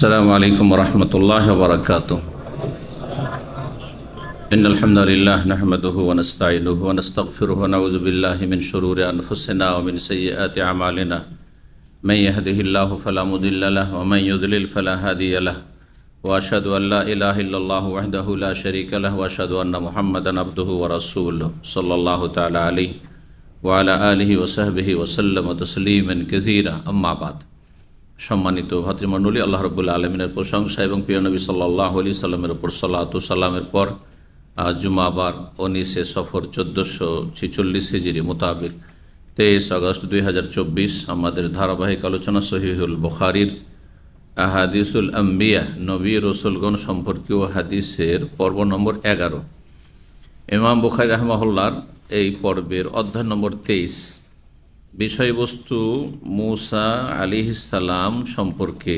السلام عليكم ورحمة الله وبركاته. إن الحمد لله نحمده ونستعينه ونستغفره ونعوذ بالله من شرور أنفسنا ومن سيئات أعمالنا من يهده الله فلا مضل له ومن يضلل فلا هادي له وأشهد أن لا إله إلا الله وحده لا شريك له وأشهد أن محمدا عبده ورسوله صلى الله تعالى عليه وعلى آله وصحبه وسلم تسليما كثيرا أما بعد। সম্মানিত ভাতৃমণ্ডলী, আল্লাহ রাব্বুল আলামিনের প্রশংসা এবং প্রিয় নবী সাল্লাল্লাহু আলাইহি সাল্লামের উপর সালাত ও সালামের পর জুমাবার 19 সফর 1446 হিজরি মোতাবেক 23 আগস্ট 2024 আমাদের ধারাবাহিক আলোচনা সহিহুল বুখারীর আহাদিসুল আম্বিয়া, নবী রাসূলগণ সম্পর্কীয় হাদিসের পর্ব নম্বর 11। ইমাম বুখারী রাহিমাহুল্লাহর এই পর্বের অধ্যায় নম্বর 23। বিষয়বস্তু মূসা আলাইহিস সালাম সম্পর্কে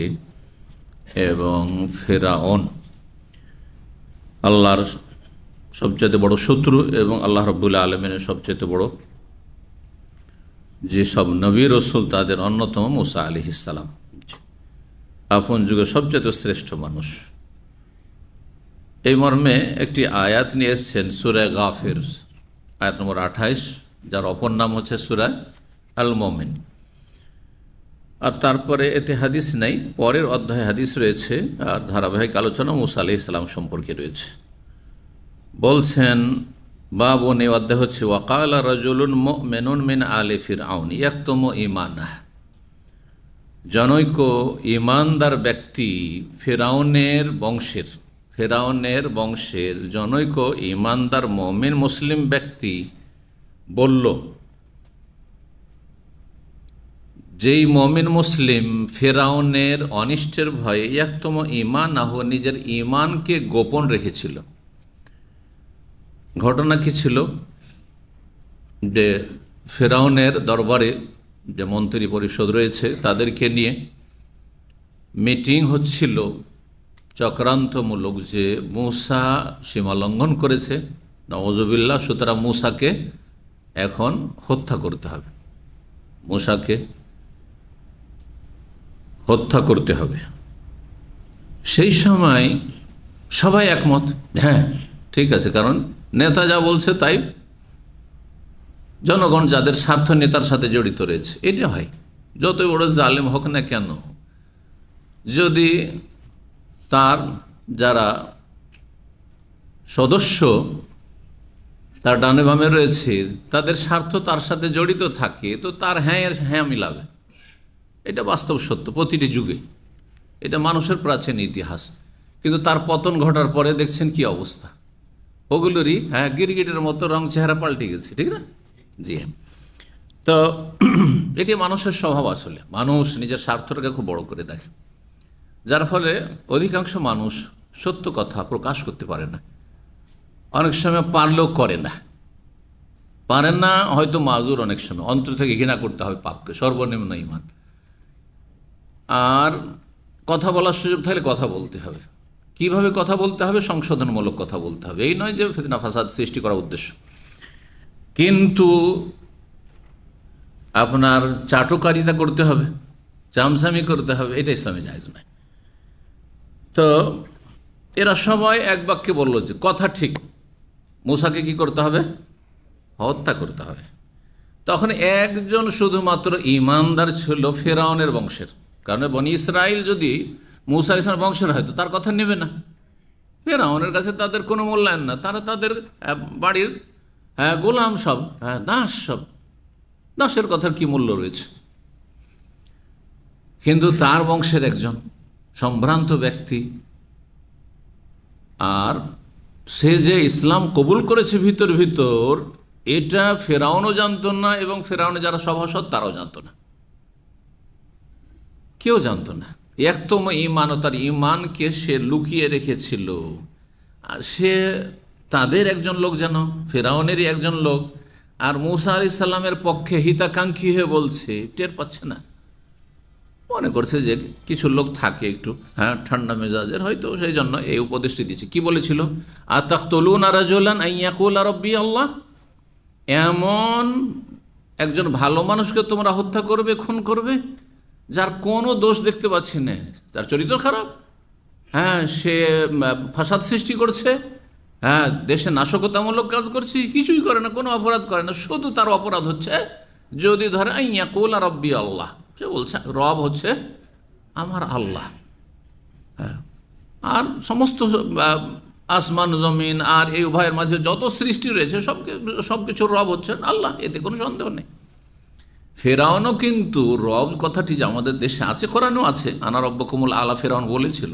এবং ফেরাউন, আল্লাহর সবচেয়ে বড় শত্রু এবং আল্লাহ রাব্বুল আলামিনের সবচেয়ে বড় যে সব নবী রাসূল তাদের অন্যতম মূসা আলাইহিস সালাম, আপন যুগের সবচেয়ে শ্রেষ্ঠ মানুষ। এই মর্মে একটি আয়াত নিয়ে এসেছেন সূরা গাফির, আয়াত নম্বর 28, যার অপর নাম হচ্ছে সূরা আল মুমিন। আর তারপরে এতে হাদিস নাই, পরের অধ্যায়ে হাদিস রয়েছে আর ধারাবাহিক আলোচনা মূসা আলাইহিস সালাম সম্পর্কে রয়েছে। বলছেন বাবুন, এই অধ্যায় হচ্ছে ওয়াকালা রাজুলুন মুমিনুন মিন আলি ফিরআউন ইয়াকতুমু ঈমানাহ। জনৈক ঈমানদার ব্যক্তি ফেরাউনের বংশের জনৈক ঈমানদার মুমিন মুসলিম ব্যক্তি বলল, যেই মুমিন মুসলিম ফেরাউনের অনিষ্টের ভয়ে ইয়াকতুমু ঈমানাহ, নিজের ঈমানকে গোপন রেখেছিল। ঘটনা কি ছিল? যে ফেরাউনের দরবারে যে মন্ত্রী পরিষদ রয়েছে তাদেরকে নিয়ে মিটিং হচ্ছিল চক্রান্তমূলক, যে মূসা সীমা লঙ্ঘন করেছে নাউযুবিল্লাহ, সুতরাং মূসাকে এখন হত্যা করতে হবে, মূসাকে হত্যা করতে হবে। সেই সময় সবাই একমত, হ্যাঁ ঠিক আছে, কারণ নেতা যা বলছে তাই জনগণ যাদের স্বার্থ নেতার সাথে জড়িত রয়েছে, এটা হয়। যতই বড় জালেম হোক না কেন, যদি তার যারা সদস্য তার ডানে বামে রয়েছে তাদের স্বার্থ তার সাথে জড়িত থাকে, তো তার হ্যাঁ মিলাবে। এটা বাস্তব সত্য প্রতিটি যুগে, এটা মানুষের প্রাচীন ইতিহাস। কিন্তু তার পতন ঘটার পরে দেখছেন কি অবস্থা, ওগুলোরই গিরগিটের মতো রং চেহারা পাল্টে গেছে, ঠিক না? জি হ্যাঁ। তো এটি মানুষের স্বভাব। আসলে মানুষ নিজের স্বার্থটাকে খুব বড় করে দেখে, যার ফলে অধিকাংশ মানুষ সত্য কথা প্রকাশ করতে পারে না, অনেক সময় পারলেও পারেন না, হয়তো মাজুর, অনেক সময় অন্তর থেকে ঘৃণা করতে হবে পাপকে, সর্বনিম্ন ঈমান। আর কথা বলার সুযোগ থাকলে কথা বলতে হবে। কিভাবে কথা বলতে হবে? সংশোধনমূলক কথা বলতে হবে। এই নয় যে ফিতনা ফাসাদ সৃষ্টি করার উদ্দেশ্য। কিন্তু আপনার চাটুকারিতা করতে হবে, চামচামি করতে হবে, এটা ইসলামে জায়েজ নয়। তো এরা সবাই এক বাক্যে বলল যে কথা ঠিক, মূসাকে কি করতে হবে? হত্যা করতে হবে। তখন একজন শুধুমাত্র ঈমানদার ছিল ফেরাউনের বংশের, কারণ বনি ইসরাইল যদি মূসা আলাইহিস সালামের বংশের হয় তো তার কথা নেবে না। ফেরাউনের কাছে তাদের কোনো মূল্যায়ন না, তারা তাদের বাড়ির গোলাম, সব দাসের কথার কি মূল্য রয়েছে? কিন্তু তার বংশের একজন সম্ভ্রান্ত ব্যক্তি, আর সে যে ইসলাম কবুল করেছে ভিতর এটা ফেরাউনও জানতো না, এবং ফেরাউনে যারা সভাসদ তারাও জানতো না, কেউ জানতো না। একদম ঈমান, তার ঈমানকে সে লুকিয়ে রেখেছিল। আর সে তাদের একজন লোক, যেন ফেরাউনেরই একজন লোক, আর মূসা আলাইহিস সালামের পক্ষে হিতাকাঙ্ক্ষী হয়ে বলছে, টের পাচ্ছে না। মনে করছে যে কিছু লোক থাকে একটু ঠান্ডা মেজাজের, হয়তো সেই জন্য এই উপদেশটি দিচ্ছে। কি বলেছিল? আতাকতুলুনা রাজুলান আন ইয়াকুলা রাব্বি আল্লাহ, এমন একজন ভালো মানুষকে তোমরা হত্যা করবে, খুন করবে, যার কোনো দোষ দেখতে পাচ্ছি না, তার চরিত্র খারাপ, হ্যাঁ সে ফাসাদ সৃষ্টি করছে, হ্যাঁ দেশে নাশকতামূলক কাজ করছে, কিছুই করে না, কোনো অপরাধ করে না, শুধু তার অপরাধ হচ্ছে যদি ধরে ইয়াকুল রব্বি আল্লাহ, সে বলছে রব হচ্ছে আমার আল্লাহ, হ্যাঁ আর সমস্ত আসমান জমিন আর এই উভয়ের মাঝে যত সৃষ্টি রয়েছে সব কিছুর রব হচ্ছেন আল্লাহ, এতে কোনো সন্দেহ নেই। ফেরাউনও কিন্তু রব কথাটি যে আমাদের দেশে আছে, কোরআনও আছে, আনা রব্বকুমুল আলা, ফেরাউন বলেছিল,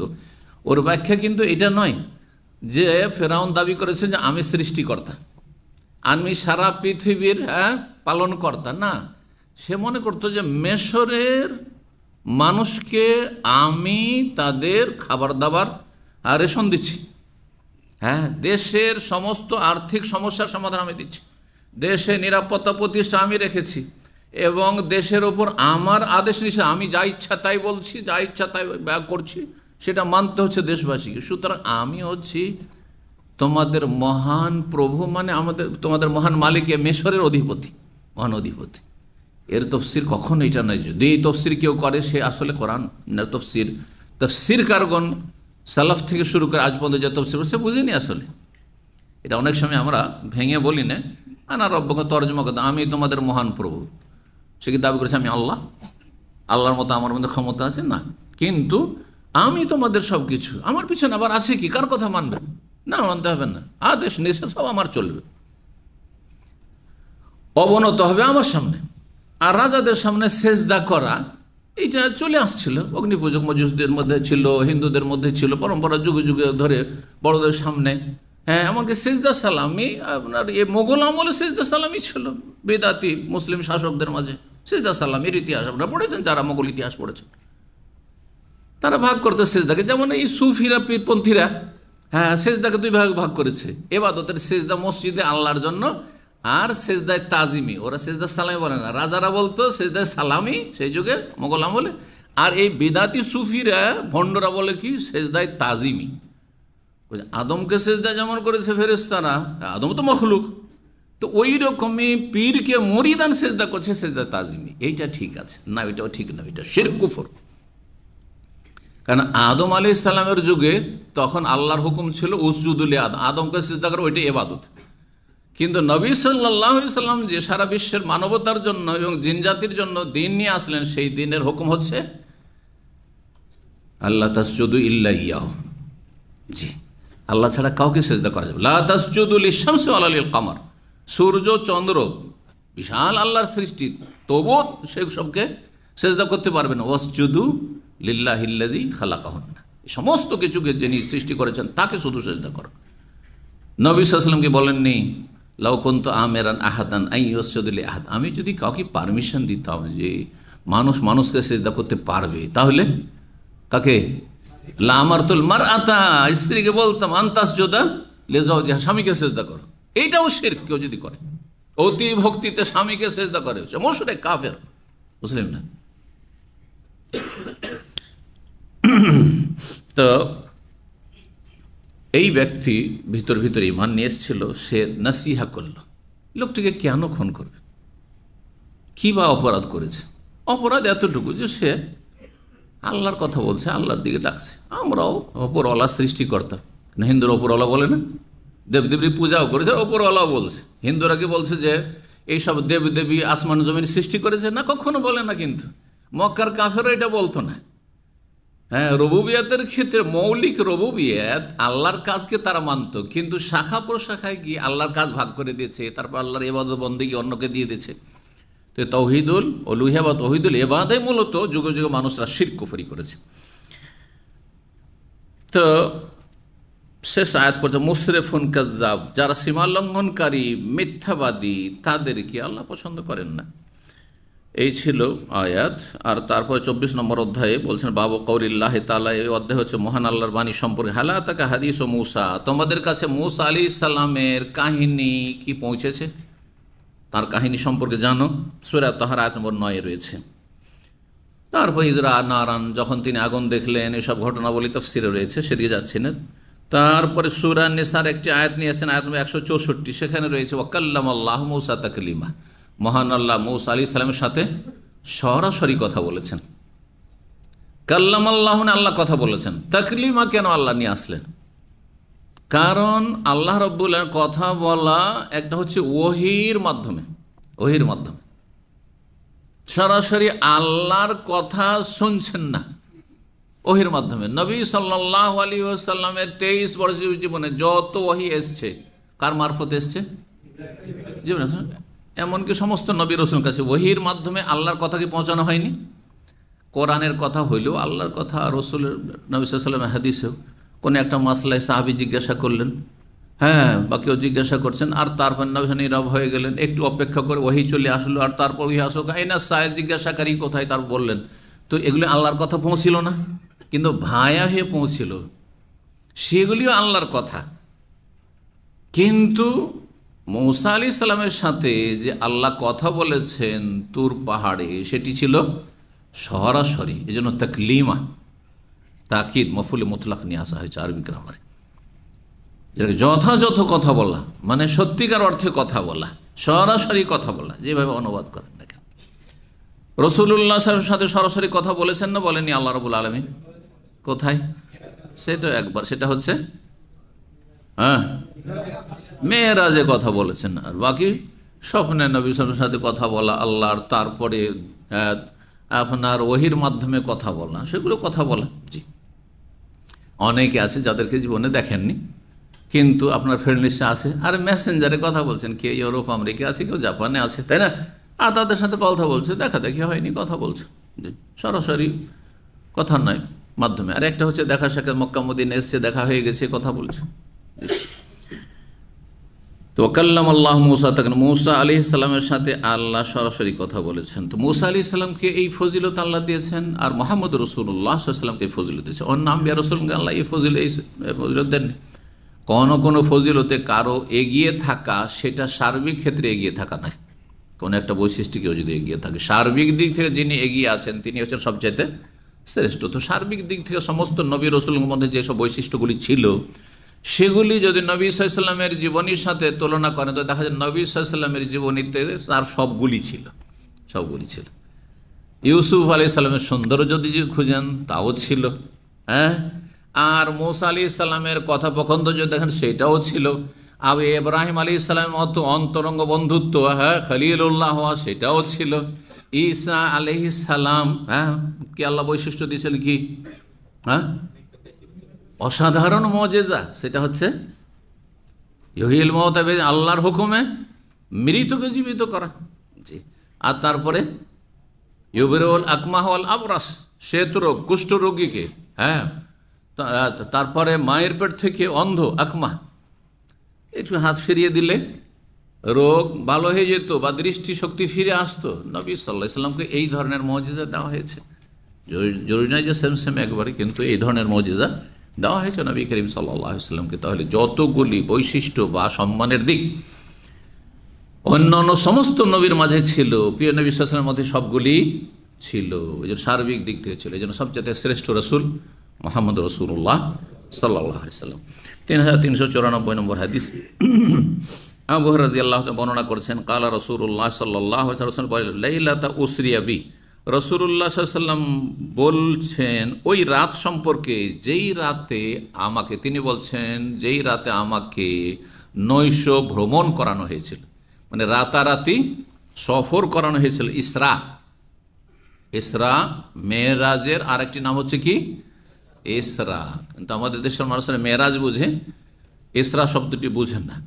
ওর ব্যাখ্যা কিন্তু এটা নয় যে ফেরাউন দাবি করেছে যে আমি সৃষ্টিকর্তা, আমি সারা পৃথিবীর পালনকর্তা, না, সে মনে করতো যে মেশরের মানুষকে আমি তাদের খাবার দাবার রেশন দিচ্ছি, হ্যাঁ দেশের সমস্ত আর্থিক সমস্যার সমাধান আমি দিচ্ছি, দেশে নিরাপত্তা প্রতিষ্ঠা আমি রেখেছি, এবং দেশের ওপর আমার আদেশ নিষেধ, আমি যা ইচ্ছা তাই বলছি, যা ইচ্ছা তাই করছি, সেটা মানতে হচ্ছে দেশবাসীকে। সুতরাং আমি হচ্ছি তোমাদের মহান প্রভু, মানে তোমাদের মহান মালিক, মেশরের অধিপতি, মহান অধিপতি। এর তফসির কখনো এটা নয়, যদি এই তফসির কেউ করে সে আসলে কোরআন না, তফসির কারগণ সালাফ থেকে শুরু করে আজ পর্যন্ত যে তফসির সে বুঝিনি আসলে। এটা অনেক সময় আমরা ভেঙে বলি না, আনা রব্বুকা তর্জমা কথা, আমি তোমাদের মহান প্রভু, সে কি দাবি করেছে আমি আল্লাহ, আল্লাহর মতো আমার মধ্যে ক্ষমতা আছে না, কিন্তু আমি তোমাদের সব কিছু, আমার পিছনে আবার আছে কি, কার কথা মানবেন না, মানতে হবে না, আদেশ নিষেধ সব আমার চলবে, অবনত হবে আমার সামনে। আর রাজাদের সামনে সেজদা করা এইটা চলে আসছিল, অগ্নিপূজক মজুসদের মধ্যে ছিল, হিন্দুদের মধ্যে ছিল, পরম্পরা যুগে যুগে ধরে বড়দের সামনে, হ্যাঁ এমনকি সেজদা সালামি আপনার মোগল আমলে সেজদা সালামি ছিল, বেদাতি মুসলিম শাসকদের মাঝে সেজদা সালামির ইতিহাস আপনারা পড়েছেন, যারা মোগল ইতিহাস পড়েছেন, তারা ভাগ করতে সেজদাকে, যেমন এই সুফিরা পীরপন্থীরা হ্যাঁ সেজদাকে দুই ভাগ করেছে, এবাদতের সেজদা মসজিদে আল্লাহর জন্য, আর সেজদায় তাজিমি, ওরা সেজদা সালামি বলে না, রাজারা বলতো সেজদায় সালামি সেই যুগে মোগল আমলে, আর এই বেদাতি সুফিরা ভণ্ডরা বলে কি সেজদায় তাজিমি। আদমকে সেজদা যেমন করেছে ফেরেশতারা, আদম তো মখলুক, তো ওই রকমই পীরকে মরিদান সেজদা করছে সেজদা তাজিমি, এইটা ঠিক আছে না, ওইটাও ঠিক না, ওইটা শিরক কুফর। কারণ আদম আলাইহিস সালামের যুগে তখন আল্লাহর হুকুম ছিল উসজুদু লিআদম, আদমকে সেজদা করে, ওইটা ইবাদত। কিন্তু নবী সাল্লাল্লাহু আলাইহি সাল্লাম যে সারা বিশ্বের মানবতার জন্য এবং জিনজাতির জন্য দিন নিয়ে আসলেন, সেই দিনের হুকুম হচ্ছে আল্লাহ তাসজুদু ইল্লা ইয়াহু, জি আল্লাহ ছাড়া কাউকে সেজদা করা যাবে, লা তাসজুদু লিশ-শামসি ওয়ালা লিল-কামার, সূর্য চন্দ্র বিশাল আল্লাহর সৃষ্টি, তবুও সেই সবকে সেজদা করতে পারবে না, ওয়াসজুদু লিল্লাহিল্লাযী খালাকাহুন্না, সমস্ত কিছুকে যিনি সৃষ্টি করেছেন তাকে শুধু সেজদা করো। নবী সাল্লাল্লাহু আলাইহি ওয়াসাল্লামকে বলেননি লাউ কুনতু আমিরান আহাদান আন ইয়াসজুদা লি আহাদ, আমি যদি কাউকে পারমিশন দিতাম যে মানুষকে সেজদা করতে পারবে, তাহলে কাকে, লা আমারতুল মারআতা, স্ত্রীকে বলতাম আনতাসজুদা লিজাওজিহা, স্বামীকে সেজদা করো। এইটাও শিরক, কেউ যদি করে অতি ভক্তিতে স্বামীকে সেজদা করে, সে মুশরিক কাফের, মুসলিম না। তো এই ব্যক্তি ভিতর ইমান নিয়ে এসেছিল, সে নাসিহা করল, লোকটিকে কেন খুন করবে, কি বা অপরাধ করেছে, অপরাধ এতটুকু যে সে আল্লাহর কথা বলছে, আল্লাহর দিকে ডাকছে। আমরাও ওপরওয়ালা সৃষ্টিকর্তা, না হিন্দুরা ওপরওয়ালা বলে না, দেবদেবী পূজাও করেছে, ওপরওয়ালাও বলছে। হিন্দুরা কি বলছে যে এইসব দেবদেবী আসমান জমিন সৃষ্টি করেছে, না কখনো বলে না। কিন্তু মক্কার কাফেরও এটা বলতো না। হ্যাঁ, রুবুবিয়াতের ক্ষেত্রে মৌলিক রুবুবিয়াত আল্লাহর কাজকে তারা মানত, কিন্তু শাখা প্রশাখায় গিয়ে আল্লাহর কাজ ভাগ করে দিয়েছে, তারপর আল্লাহর ইবাদত বন্দেগী অন্যকে দিয়ে দিয়েছে। তো তৌহিদুল উলুহিয়া বা তৌহিদুল ইবাদায় মূলত যুগে যুগে মানুষরা শিরক কুফরি করেছে। তো শেষ আয়াত পর্যন্ত মুসরিফুন কাজ্জাব, যারা সীমা লঙ্ঘনকারী মিথ্যাবাদী, তাদেরকে আল্লাহ পছন্দ করেন না। এই ছিল আয়াত। আর তারপরে 24 নম্বর অধ্যায়ে বলছেন বাবু কৌলিল্লাহি তাআলা, এই অধ্যায় হচ্ছে মহান আল্লাহর বাণী সম্পর্কে। হালা তাকা হাদিস ও মূসা, তোমাদের কাছে মূসা আলাইহিস সালামের কাহিনী কি পৌঁছেছে, তার কাহিনী সম্পর্কে জানো। সূরা তাহার আয়াত নম্বর 9 রয়েছে। তারপর ইজরা নারান, যখন তিনি আগুন দেখলেন, এসব ঘটনাবলী তাফসিরে রয়েছে, সেদিকে যাচ্ছি না। তারপরে সূরা নিসার একটি আয়াত নিয়েছেন, আয়াত নম্বর 164, সেখানে রয়েছে ওয়াকাল্লামাল্লাহু মূসা তাকলিমা, মহান আল্লাহ মূসা আলাইহিস সালামের সাথে সরাসরি কথা বলেছেন। কাল্লাম আল্লাহ, আল্লাহ কথা বলেছেন। তাকলিমা কেন আল্লাহ নিয়ে আসলেন? কারণ আল্লাহ রাব্বুল আলামিন কথা বলা একটা হচ্ছে ওহীর মাধ্যমে, ওহীর মাধ্যমে সরাসরি আল্লাহর কথা শুনছেন না, ওহীর মাধ্যমে। নবী সাল্লাল্লাহু আলাইহি ওয়াসাল্লামের 23 বছরের জীবনে যত ওহী এসছে কার মারফত এসছে? জীবনে এমনকি সমস্ত নবী রাসূলের কাছে ওহীর মাধ্যমে আল্লাহর কথা কি পৌঁছানো হয়নি? কোরআনের কথা হইলেও আল্লাহর কথা, রসুলের নবী সাল্লাল্লাহু আলাইহি ওয়াসাল্লামের হাদিসেও কোনো একটা মাসলায় সাহাবী জিজ্ঞাসা করলেন, হ্যাঁ, বা কেউ জিজ্ঞাসা করছেন, আর তারপর নবী নীরব হয়ে গেলেন, একটু অপেক্ষা করে ওহী চলে আসলো, আর তারপর ওহী আসো আইনা সায়েদ, জিজ্ঞাসাকারী কোথায়, তার বললেন। তো এগুলি আল্লাহর কথা পৌঁছিল না, কিন্তু ভায়া হয়ে পৌঁছিল, সেগুলিও আল্লাহর কথা। কিন্তু মূসা আলাইহিস সালামের সাথে যে আল্লাহ কথা বলেছেন তুর পাহাড়ে, সেটি ছিল সরাসরি, এই জন্য তাকলিমা, তাকিদ মফুলে মুতলাক নিয়ে আসা হয়েছে আরবি গ্রামারে। যথাযথ কথা বলা মানে সত্যিকার অর্থে কথা বলা, সরাসরি কথা বলা, যেভাবে অনুবাদ করেন না কেন। রাসূলুল্লাহ সাল্লাল্লাহু আলাইহি ওয়াসাল্লামের সাথে সরাসরি কথা বলেছেন না বলেনি আল্লাহ রাব্বুল আলামিন? কোথায়? সেটা একবার, সেটা হচ্ছে মেরাজে কথা বলেছেন। আর বাকি স্বপ্নে নবী সাল্লাল্লাহু আলাইহি ওয়াসাল্লামের সাথে কথা বলা আল্লাহর, তারপরে আপনার ওহীর মাধ্যমে কথা বলা, সেগুলো কথা বলা। জি, অনেকে আছে যাদেরকে জীবনে দেখেননি, কিন্তু আপনার ফ্রেন্ড লিস্টে আছে, আর মেসেঞ্জারে কথা বলছেন, কে ইউরোপ আমেরিকা আছে, কেউ জাপানে আছে, তাই না? আর তাদের সাথে কথা বলছে, দেখা দেখি হয়নি, কথা বলছে। জি, সরাসরি কথা নয়, মাধ্যমে। আর একটা হচ্ছে দেখা সাক্ষাৎ, মক্কা মদিনা এসছে, দেখা হয়ে গেছে, কথা বলছে। তো কাল্লাম আল্লাহ মূসা, তখন মূসা আলাইহিস সালামের সাথে আল্লাহ সরাসরি কথা বলেছেন। তো মূসা আলাইহিস সালামকে এই ফজিলত আল্লাহ দিয়েছেন, আর মুহাম্মদ রাসূলুল্লাহ সাল্লাল্লাহু আলাইহি ওয়াসাল্লামকে এই ফজিলত দিয়েছেন। অন্য আম্বিয়া রাসূলকে আল্লাহ এই ফজিলত দেননি। কোনো ফজিলতে কারো এগিয়ে থাকা, সেটা সার্বিক ক্ষেত্রে এগিয়ে থাকা নয়। কোনো একটা বৈশিষ্ট্য কেউ যদি এগিয়ে থাকে, সার্বিক দিক থেকে যিনি এগিয়ে আছেন তিনি হচ্ছেন সবচাইতে শ্রেষ্ঠ। তো সার্বিক দিক থেকে সমস্ত নবী রাসূলের মধ্যে যেসব বৈশিষ্ট্যগুলি ছিল, সেগুলি যদি নবী সাল্লাল্লাহু আলাইহি ওয়াসাল্লামের জীবনীর সাথে তুলনা করেন, তো দেখা যায় নবী সাল্লাল্লাহু আলাইহি ওয়াসাল্লামের জীবনীতে তার সবগুলি ছিল, সবগুলি ছিল। ইউসুফ আলাইহিস সালামের সৌন্দর্য যদি খুঁজেন, তাও ছিল, হ্যাঁ। আর মূসা আলাইহিস সালামের কথোপকথন যদি দেখেন, সেটাও ছিল। আর ইব্রাহিম আলাইহিস সালামের মতো অন্তরঙ্গ বন্ধুত্ব, হ্যাঁ, খলিলুল্লাহ হওয়া, সেটাও ছিল। ঈসা আলাইহিস সালাম, হ্যাঁ, কি আল্লাহ বৈশিষ্ট্য দিয়েছেন, কি, হ্যাঁ, অসাধারণ মুজিজা, সেটা হচ্ছে ইউহিল মাউতা, আল্লাহর হুকুমে মৃতকে জীবিত করা। জি, আর তারপরে ইউবরিউল আকমাহ ওয়াল আবরাস, শ্বেতরোগ, কুষ্ঠরোগীকে, হ্যাঁ, তারপরে মায়ের পেট থেকে অন্ধ আকমা, একটু হাত ফিরিয়ে দিলে রোগ ভালো হয়ে যেত বা দৃষ্টিশক্তি ফিরে আসতো। নবী সাল্লাল্লাহু আলাইহি সাল্লামকে এই ধরনের মুজিজা দেওয়া হয়েছে। জরুরি নয় যে সেম সেম একবারে, কিন্তু এই ধরনের মুজিজা দেওয়া হয়েছে নবী করিম সাল্লাল্লাহু আলাইহি সাল্লামকে। তাহলে যতগুলি বৈশিষ্ট্য বা সম্মানের দিক অন্যান্য সমস্ত নবীর মাঝে ছিল, প্রিয় নবী সাল্লাল্লাহু আলাইহি ওয়াসাল্লামের মধ্যে সবগুলি ছিল। এই জন্য সার্বিক দিক থেকে ছিল, এই জন্য সবচেয়ে শ্রেষ্ঠ রসুল মুহাম্মদ রাসূলুল্লাহ সাল্লাল্লাহু আলাইহি সাল্লাম। 3394 নম্বর হাদিস, আবু হুরায়রা রাদিয়াল্লাহু তাআলা বর্ণনা করেছেন, ক্বালা রাসূলুল্লাহ সাল্লাল্লাহু আলাইহি ওয়াসাল্লাম লাইলাতা উসরিয়া বি, রাসূলুল্লাহ সাল্লাল্লাহু আলাইহি ওয়াসাল্লাম বলছেন ওই রাত সম্পর্কে, যেই রাতে আমাকে, তিনি বলছেন যেই রাতে আমাকে নৈশ ভ্রমণ করানো হয়েছিল, মানে রাতারাতি সফর করানো হয়েছিল। ইসরা, ইসরা মেরাজের আরেকটি নাম হচ্ছে কি, ইসরা। কিন্তু আমাদের দেশের মানুষেরা মেরাজ বুঝে, ইসরা শব্দটি বুঝেন না।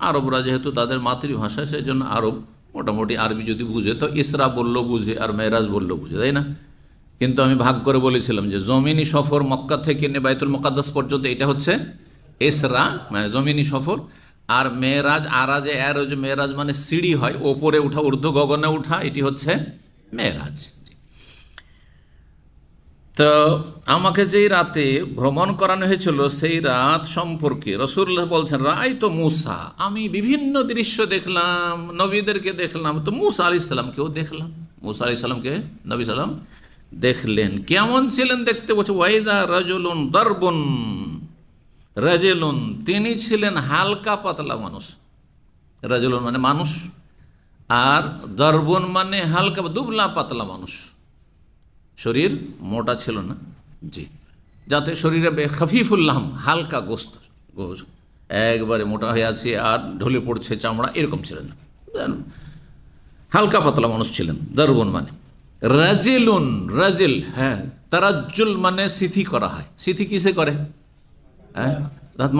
আরবরা যেহেতু তাদের মাতৃভাষা, সেই জন্য আরব মোটামুটি আরবি যদি বুঝে তো ইসরা বললেও বুঝে, আর মেরাজ বললেও বুঝে, তাই না? কিন্তু আমি ভাগ করে বলেছিলাম যে জমিনি সফর মক্কা থেকে বাইতুল মুকাদ্দাস পর্যন্ত, এটা হচ্ছে ইসরা, মানে জমিনি সফর। আর মেরাজ, আরাজে এরজ, মেরাজ মানে সিঁড়ি হয়, ওপরে উঠা, ঊর্ধ্ব গগনে উঠা, এটি হচ্ছে মেরাজ। তো আমাকে যেই রাতে ভ্রমণ করানো হয়েছিল, সেই রাত সম্পর্কে রাসূলুল্লাহ বলছেন, রাই তো মূসা, আমি বিভিন্ন দৃশ্য দেখলাম, নবীদেরকে দেখলাম, তো মূসা আলাইহিস সালামকেও দেখলাম। মূসা আলাইহিস সালামকে নবী সাল্লাম দেখলেন, কেমন ছিলেন দেখতে? বলছে ওয়াইদা রাজুলুন দারবুন, রাজুলুন, তিনি ছিলেন হালকা পাতলা মানুষ। রাজুলুন মানে মানুষ, আর দারবুন মানে হালকা দুবলা পাতলা মানুষ। শরীর মোটা ছিল না, জি, যাতে শরীরে খফিফুল্লাহম, হালকা গোস্ত, একবারে মোটা হয়ে আছে আর ঢলে পড়ছে চামড়া, এরকম ছিলেন না, হালকা পাতলা মানুষ ছিলেন। দারুবন মানে রাজিলুন, রাজিল, হ্যাঁ, তারাজ্জুল মানে সিথি করা হয়। সিথি কিসে করে? হ্যাঁ,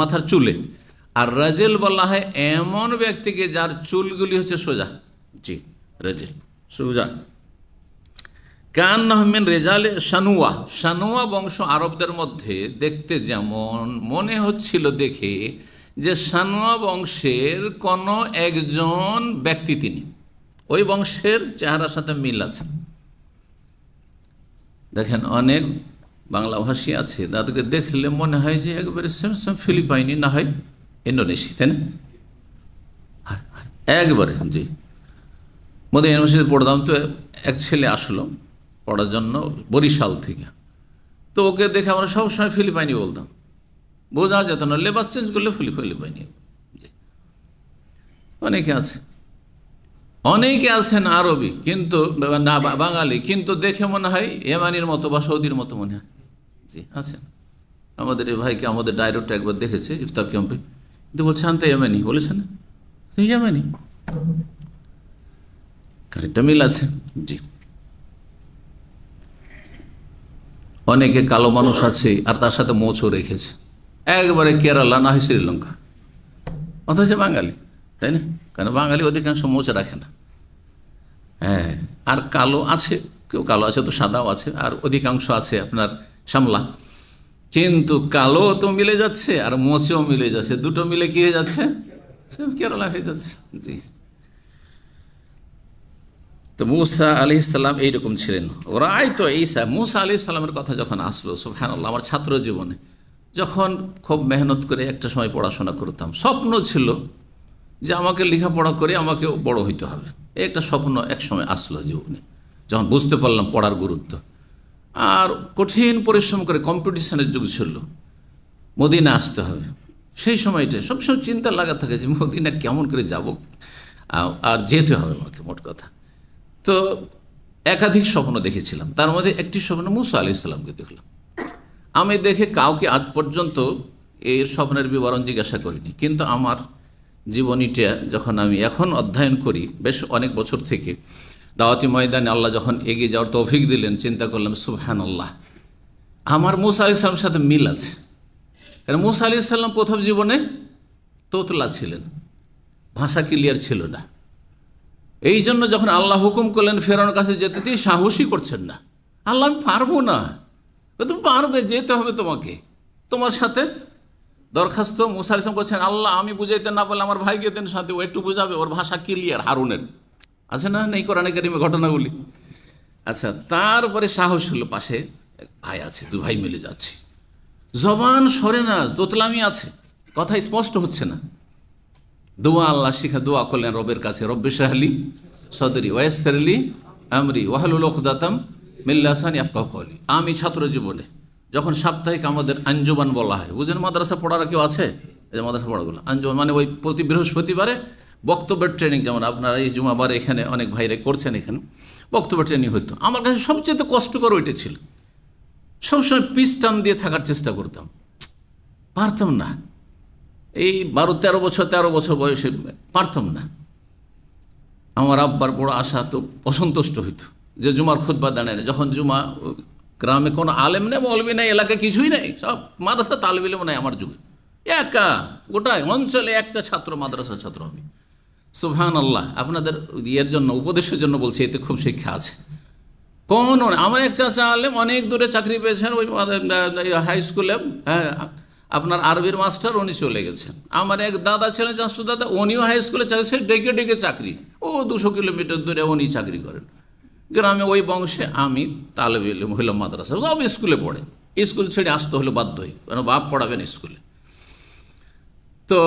মাথার চুলে। আর রাজিল বলা হয় এমন ব্যক্তিকে যার চুলগুলি হচ্ছে সোজা, জি, রাজিল সোজা। কান নহমিন রেজালে সানুয়া, সানুয়া বংশ আরবদের মধ্যে দেখতে যেমন মনে হচ্ছিল দেখে যে সানুয়া বংশের কোন একজন ব্যক্তি, তিনি ওই বংশের চেহারার সাথে মিল আছে। দেখেন অনেক বাংলাভাষী আছে তাদেরকে দেখলে মনে হয় যে একবারে সেম সেম ফিলিপাইনি, না হয় ইন্দোনেশিয়া, তাই না? একবারে, জি। মধ্যে ইউনিভার্সিটিতে পড়তাম, তো এক ছেলে আসলো পড়ার জন্য বরিশাল থেকে, তো ওকে দেখে আমরা সবসময় ফিলিপাইনি বলতাম, বোঝা যেত না, লেবাস চেঞ্জ করলে ফিলিপাইনি। অনেকে আছে, অনেকে আছেন আরবি কিন্তু না বাঙালি, কিন্তু দেখে মনে হয় ইয়েমানির মতো বা সৌদির মতো মনে হয়, জি আছেন। আমাদের এই ভাইকে আমাদের ডাইরেক্টর একবার দেখেছে ইফতার ক্যাম্পে, কিন্তু বলছে আনতে ইয়েমানি, বলেছে না ইয়েমানি, খানিকটা মিল আছে, জি। অনেকে কালো মানুষ আছে আর তার সাথে মোচও রেখেছে, একবারে কেরালা না হয় শ্রীলঙ্কা, অথচ বাঙালি, তাই না? কারণ বাঙালি অধিকাংশ মোচ রাখে না। হ্যাঁ, আর কালো আছে, কেউ কালো আছে তো সাদাও আছে, আর অধিকাংশ আছে আপনার সামলা, কিন্তু কালো তো মিলে যাচ্ছে আর মোচেও মিলে যাচ্ছে, দুটো মিলে কি হয়ে যাচ্ছে? কেরালা হয়ে যাচ্ছে, জি। তো মুসা আলাইহিস সালাম এইরকম ছিলেন। ওরা তো ঈসা, মুসা আলাইহিস সালামের কথা যখন আসলো, সুবহানাল্লাহ, আমার ছাত্র জীবনে যখন খুব মেহনত করে একটা সময় পড়াশোনা করতাম, স্বপ্ন ছিল যে আমাকে লেখাপড়া করে আমাকে বড় হইতে হবে, এই একটা স্বপ্ন এক সময় আসলো জীবনে, যখন বুঝতে পারলাম পড়ার গুরুত্ব। আর কঠিন পরিশ্রম করে, কম্পিটিশনের যুগ ছিল, মদিনা আসতে হবে। সেই সময়টা সবসময় চিন্তা লাগা থাকে যে মদিনা কেমন করে যাব, আর যেতে হবে আমাকে, মোট কথা। তো একাধিক স্বপ্ন দেখেছিলাম, তার মধ্যে একটি স্বপ্ন মুসা আলাইহিস সালামকে দেখলাম। আমি দেখে কাউকে আজ পর্যন্ত এর স্বপ্নের বিবরণ জিজ্ঞাসা করিনি, কিন্তু আমার জীবনীটা যখন আমি এখন অধ্যয়ন করি, বেশ অনেক বছর থেকে, দাওয়াতি ময়দানে আল্লাহ যখন এগিয়ে যাওয়ার তৌফিক দিলেন, চিন্তা করলাম সুবহানাল্লাহ, আমার মুসা আলাইহিস সালামের সাথে মিল আছে। কারণ মুসা আলাইহিস সালাম প্রথম জীবনে তোতলা ছিলেন, ভাষা ক্লিয়ার ছিল না, এই জন্য যখন আল্লাহ হুকুম করলেন ফেরাউনের কাছে যেতে, তিনি সাহসী করছেন না। আল্লাহ আমি পারবো না, তুমি পারবে, যেতে হবে তোমাকে, তোমার সাথে দরখাস্ত। মুসা আলাইহিস সালাম করছেন, আল্লাহ আমি বুঝাইতে না পারলে আমার ভাইকে দেন সাথে, ও একটু বুঝাবে, ওর ভাষা ক্লিয়ার, হারুনের আছে না, নেই কোরআনে কারিমে ঘটনাগুলি। আচ্ছা, তারপরে সাহস হলো, পাশে এক ভাই আছে, দু ভাই মিলে যাচ্ছে, জবান সরে না, দোতলামি আছে, কথা স্পষ্ট হচ্ছে না। দোয়া আল্লাহ শিখা দোয়া করলেন রবের কাছে, রব্বি ইশরাহ লি সদরি ওয়া ইয়াসসির লি আমরি ওয়াহলুল উকদাতাম মিন লিসানি ইয়াফকাহু কওলি। আমি ছাত্র জীবনে যখন সাপ্তাহিক আমাদের আঞ্জুমান বলা হয়, বুঝেন, মাদ্রাসা পড়ার কেউ আছে, এই যে মাদ্রাসা পড়াগুলো আঞ্জুমান মানে ওই প্রতি বৃহস্পতিবারে বক্তব্যের ট্রেনিং, যেমন আপনারা এই জুমাবারে এখানে অনেক ভাইরা করছেন, এখানে বক্তব্য ট্রেনিং হতো। আমার কাছে সবচেয়ে কষ্টকর ওইটা ছিল, সবসময় পিস টান দিয়ে থাকার চেষ্টা করতাম, পারতাম না। এই 12-13 বছর বয়সে পারতাম না। আমার আব্বার বড় আশা, তো অসন্তুষ্ট হইত যে জুমার খুতবা দাঁড়ায় না, যখন জুমা, গ্রামে কোনো আলেম নেই, মৌলবি নেই, এলাকায় কিছুই নেই, সব মাদ্রাসা তালিব ইলম নেই আমার যুগে, একা গোটায় অঞ্চলে একটা ছাত্র, মাদ্রাসার ছাত্র আমি। সুবহানাল্লাহ, আপনাদের ইয়ের জন্য, উপদেশের জন্য বলছি, এতে খুব শিক্ষা আছে। কোন আমার এক চাচা আলেম অনেক দূরে চাকরি পেয়েছেন, ওই হাই স্কুলে, হ্যাঁ, আপনার আরবির মাস্টার, উনি চলে গেছেন। আমার এক দাদা ছিলেন, চাচু দাদা, উনিও হাই স্কুলে চাকরি, সে ডেকে ডেকে চাকরি, ও 200 কিলোমিটার দূরে উনি চাকরি করেন। গ্রামে ওই বংশে আমি তালেব ইলম হইলাম, মাদ্রাসা সব স্কুলে পড়ে, স্কুল ছেড়ে আসতে হলো বাধ্য হই, কেন বাপ পড়াবেন স্কুলে। তো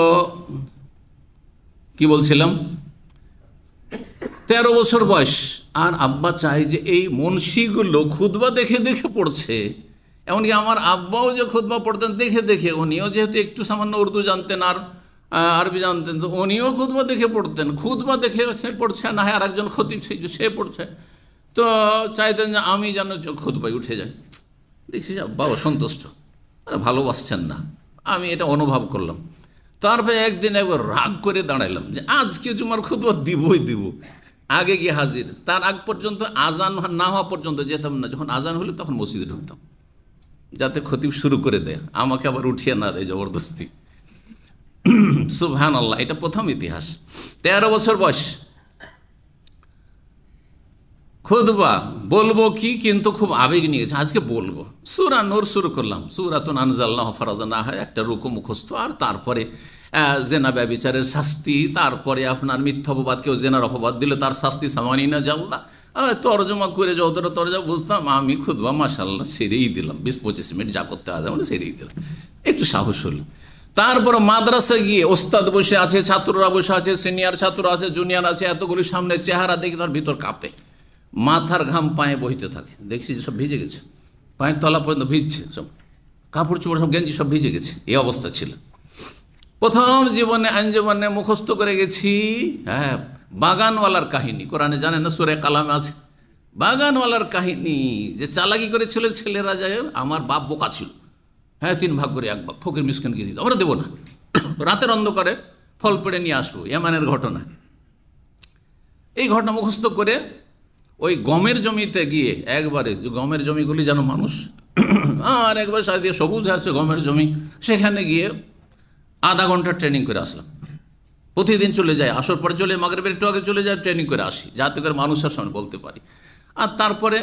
কি বলছিলাম, 13 বছর বয়স, আর আব্বা চাই যে এই মুন্সিগুলো খুতবা দেখে দেখে পড়ছে। এমনকি আমার আব্বাও যে খুতবা পড়তেন দেখে দেখে, উনিও যেহেতু একটু সামান্য উর্দু জানতেন আর আরবি জানতেন, তো উনিও খুতবা দেখে পড়তেন, খুতবা দেখে সে পড়ছে, না হয় আর একজন খতিব সে পড়ছে। তো চাইতেন যে আমি যেন খুতবায় উঠে যাই। দেখছি যে বাবা সন্তুষ্ট, ভালোবাসছেন না, আমি এটা অনুভব করলাম। তারপরে একদিন একবার রাগ করে দাঁড়াইলাম যে আজকে জুমার খুতবা দিবই দিব, আগে গিয়ে হাজির। তার আগ পর্যন্ত আজান না হওয়া পর্যন্ত যেতাম না, যখন আজান হলো তখন মসজিদে ঢুকতাম, যাতে খতিব শুরু করে দেয়, আমাকে আবার উঠিয়ে না দেয় জবরদস্তি। সুবহানাল্লাহ, এটা প্রথম ইতিহাস। 13 বছর বয়স, খুতবা বলবো কি, কিন্তু খুব আবেগ নিয়েছে, আজকে বলবো। সূরা নূর শুরু করলাম, সূরাতুন আনজালনাহু ফারাজনাহা, একটা রুকু মুখস্থ, আর তারপরে জেনা ব্যভিচারের শাস্তি, তারপরে আপনার মিথ্যা অপবাদ, কেউ জেনার অপবাদ দিলে তার শাস্তি সামানিনা জাল্লা। তর্জমা করে যতটা তর্জমা বুঝতাম, আমি খুতবা মাশাআল্লাহ ছেড়েই দিলাম, 20-25 মিনিট যা করতে হয় আমরা ছেড়েই দিলাম, একটু সাহস হলো। তারপর মাদ্রাসায় গিয়ে ওস্তাদ বসে আছে, ছাত্ররা বসে আছে, সিনিয়র ছাত্র আছে, জুনিয়র আছে, এতগুলি সামনে, চেহারা দেখে তার ভিতর কাঁপে, মাথার ঘাম পায়ে বইতে থাকে। দেখছি যে সব ভিজে গেছে, পায়ের তলা পর্যন্ত ভিজছে, সব কাপড় চোপড় সব গেঞ্জি সব ভিজে গেছে, এই অবস্থা ছিল। প্রথম জীবনে আঞ্জুমানে মুখস্থ করে গেছি, হ্যাঁ, বাগানওয়ালার কাহিনী। কোরআনে জানেন না, সূরা কালামে আছে বাগানওয়ালার কাহিনী, যে চালাকি করেছিল ছেলেরা, যায় আমার বাপ বোকা ছিল, হ্যাঁ 3 ভাগ করে 1 ভাগ ফকির মিসকিনকে দিত, আমরা দেবো না, রাতের অন্ধকারে ফল পেড়ে নিয়ে আসবো, ইয়ামানের ঘটনা। এই ঘটনা মুখস্থ করে ওই গমের জমিতে গিয়ে একবারে, যে গমের জমিগুলি যেন মানুষ, আর একবার সারিয়ে সবুজ আছে গমের জমি, সেখানে গিয়ে আধা ঘন্টা ট্রেনিং করে আসলাম। প্রতিদিন চলে যায়, আসর পরে চলে, মাগরিবের একটু আগে চলে যায়, ট্রেনিং করে আসি, যাতে করে মানুষের সামনে বলতে পারি। আর তারপরে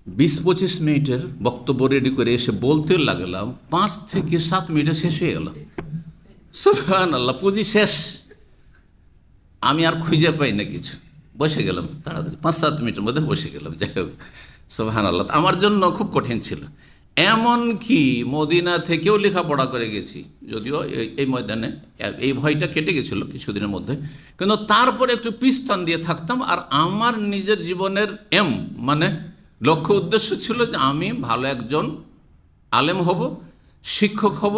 20-25 মিনিটের বক্তব্য রেডি করে এসে বলতে লাগলাম, 5 থেকে 7 মিনিটে শেষ হয়ে গেল। সুবহানাল্লাহ, পুঁজি শেষ, আমি আর খুঁজে পাই না কিছু, বসে গেলাম তাড়াতাড়ি, 5-7 মিনিটের মধ্যে বসে গেলাম। যাই হোক, সুবহানাল্লাহ, আমার জন্য খুব কঠিন ছিল। এমন কি মদিনা থেকেও লেখাপড়া করে গেছি, যদিও এই ময়দানে এই ভয়টা কেটে গেছিলো কিছুদিনের মধ্যে, কিন্তু তারপরে একটু পিছটান দিয়ে থাকতাম। আর আমার নিজের জীবনের মানে লক্ষ্য উদ্দেশ্য ছিল যে আমি ভালো একজন আলেম হব, শিক্ষক হব,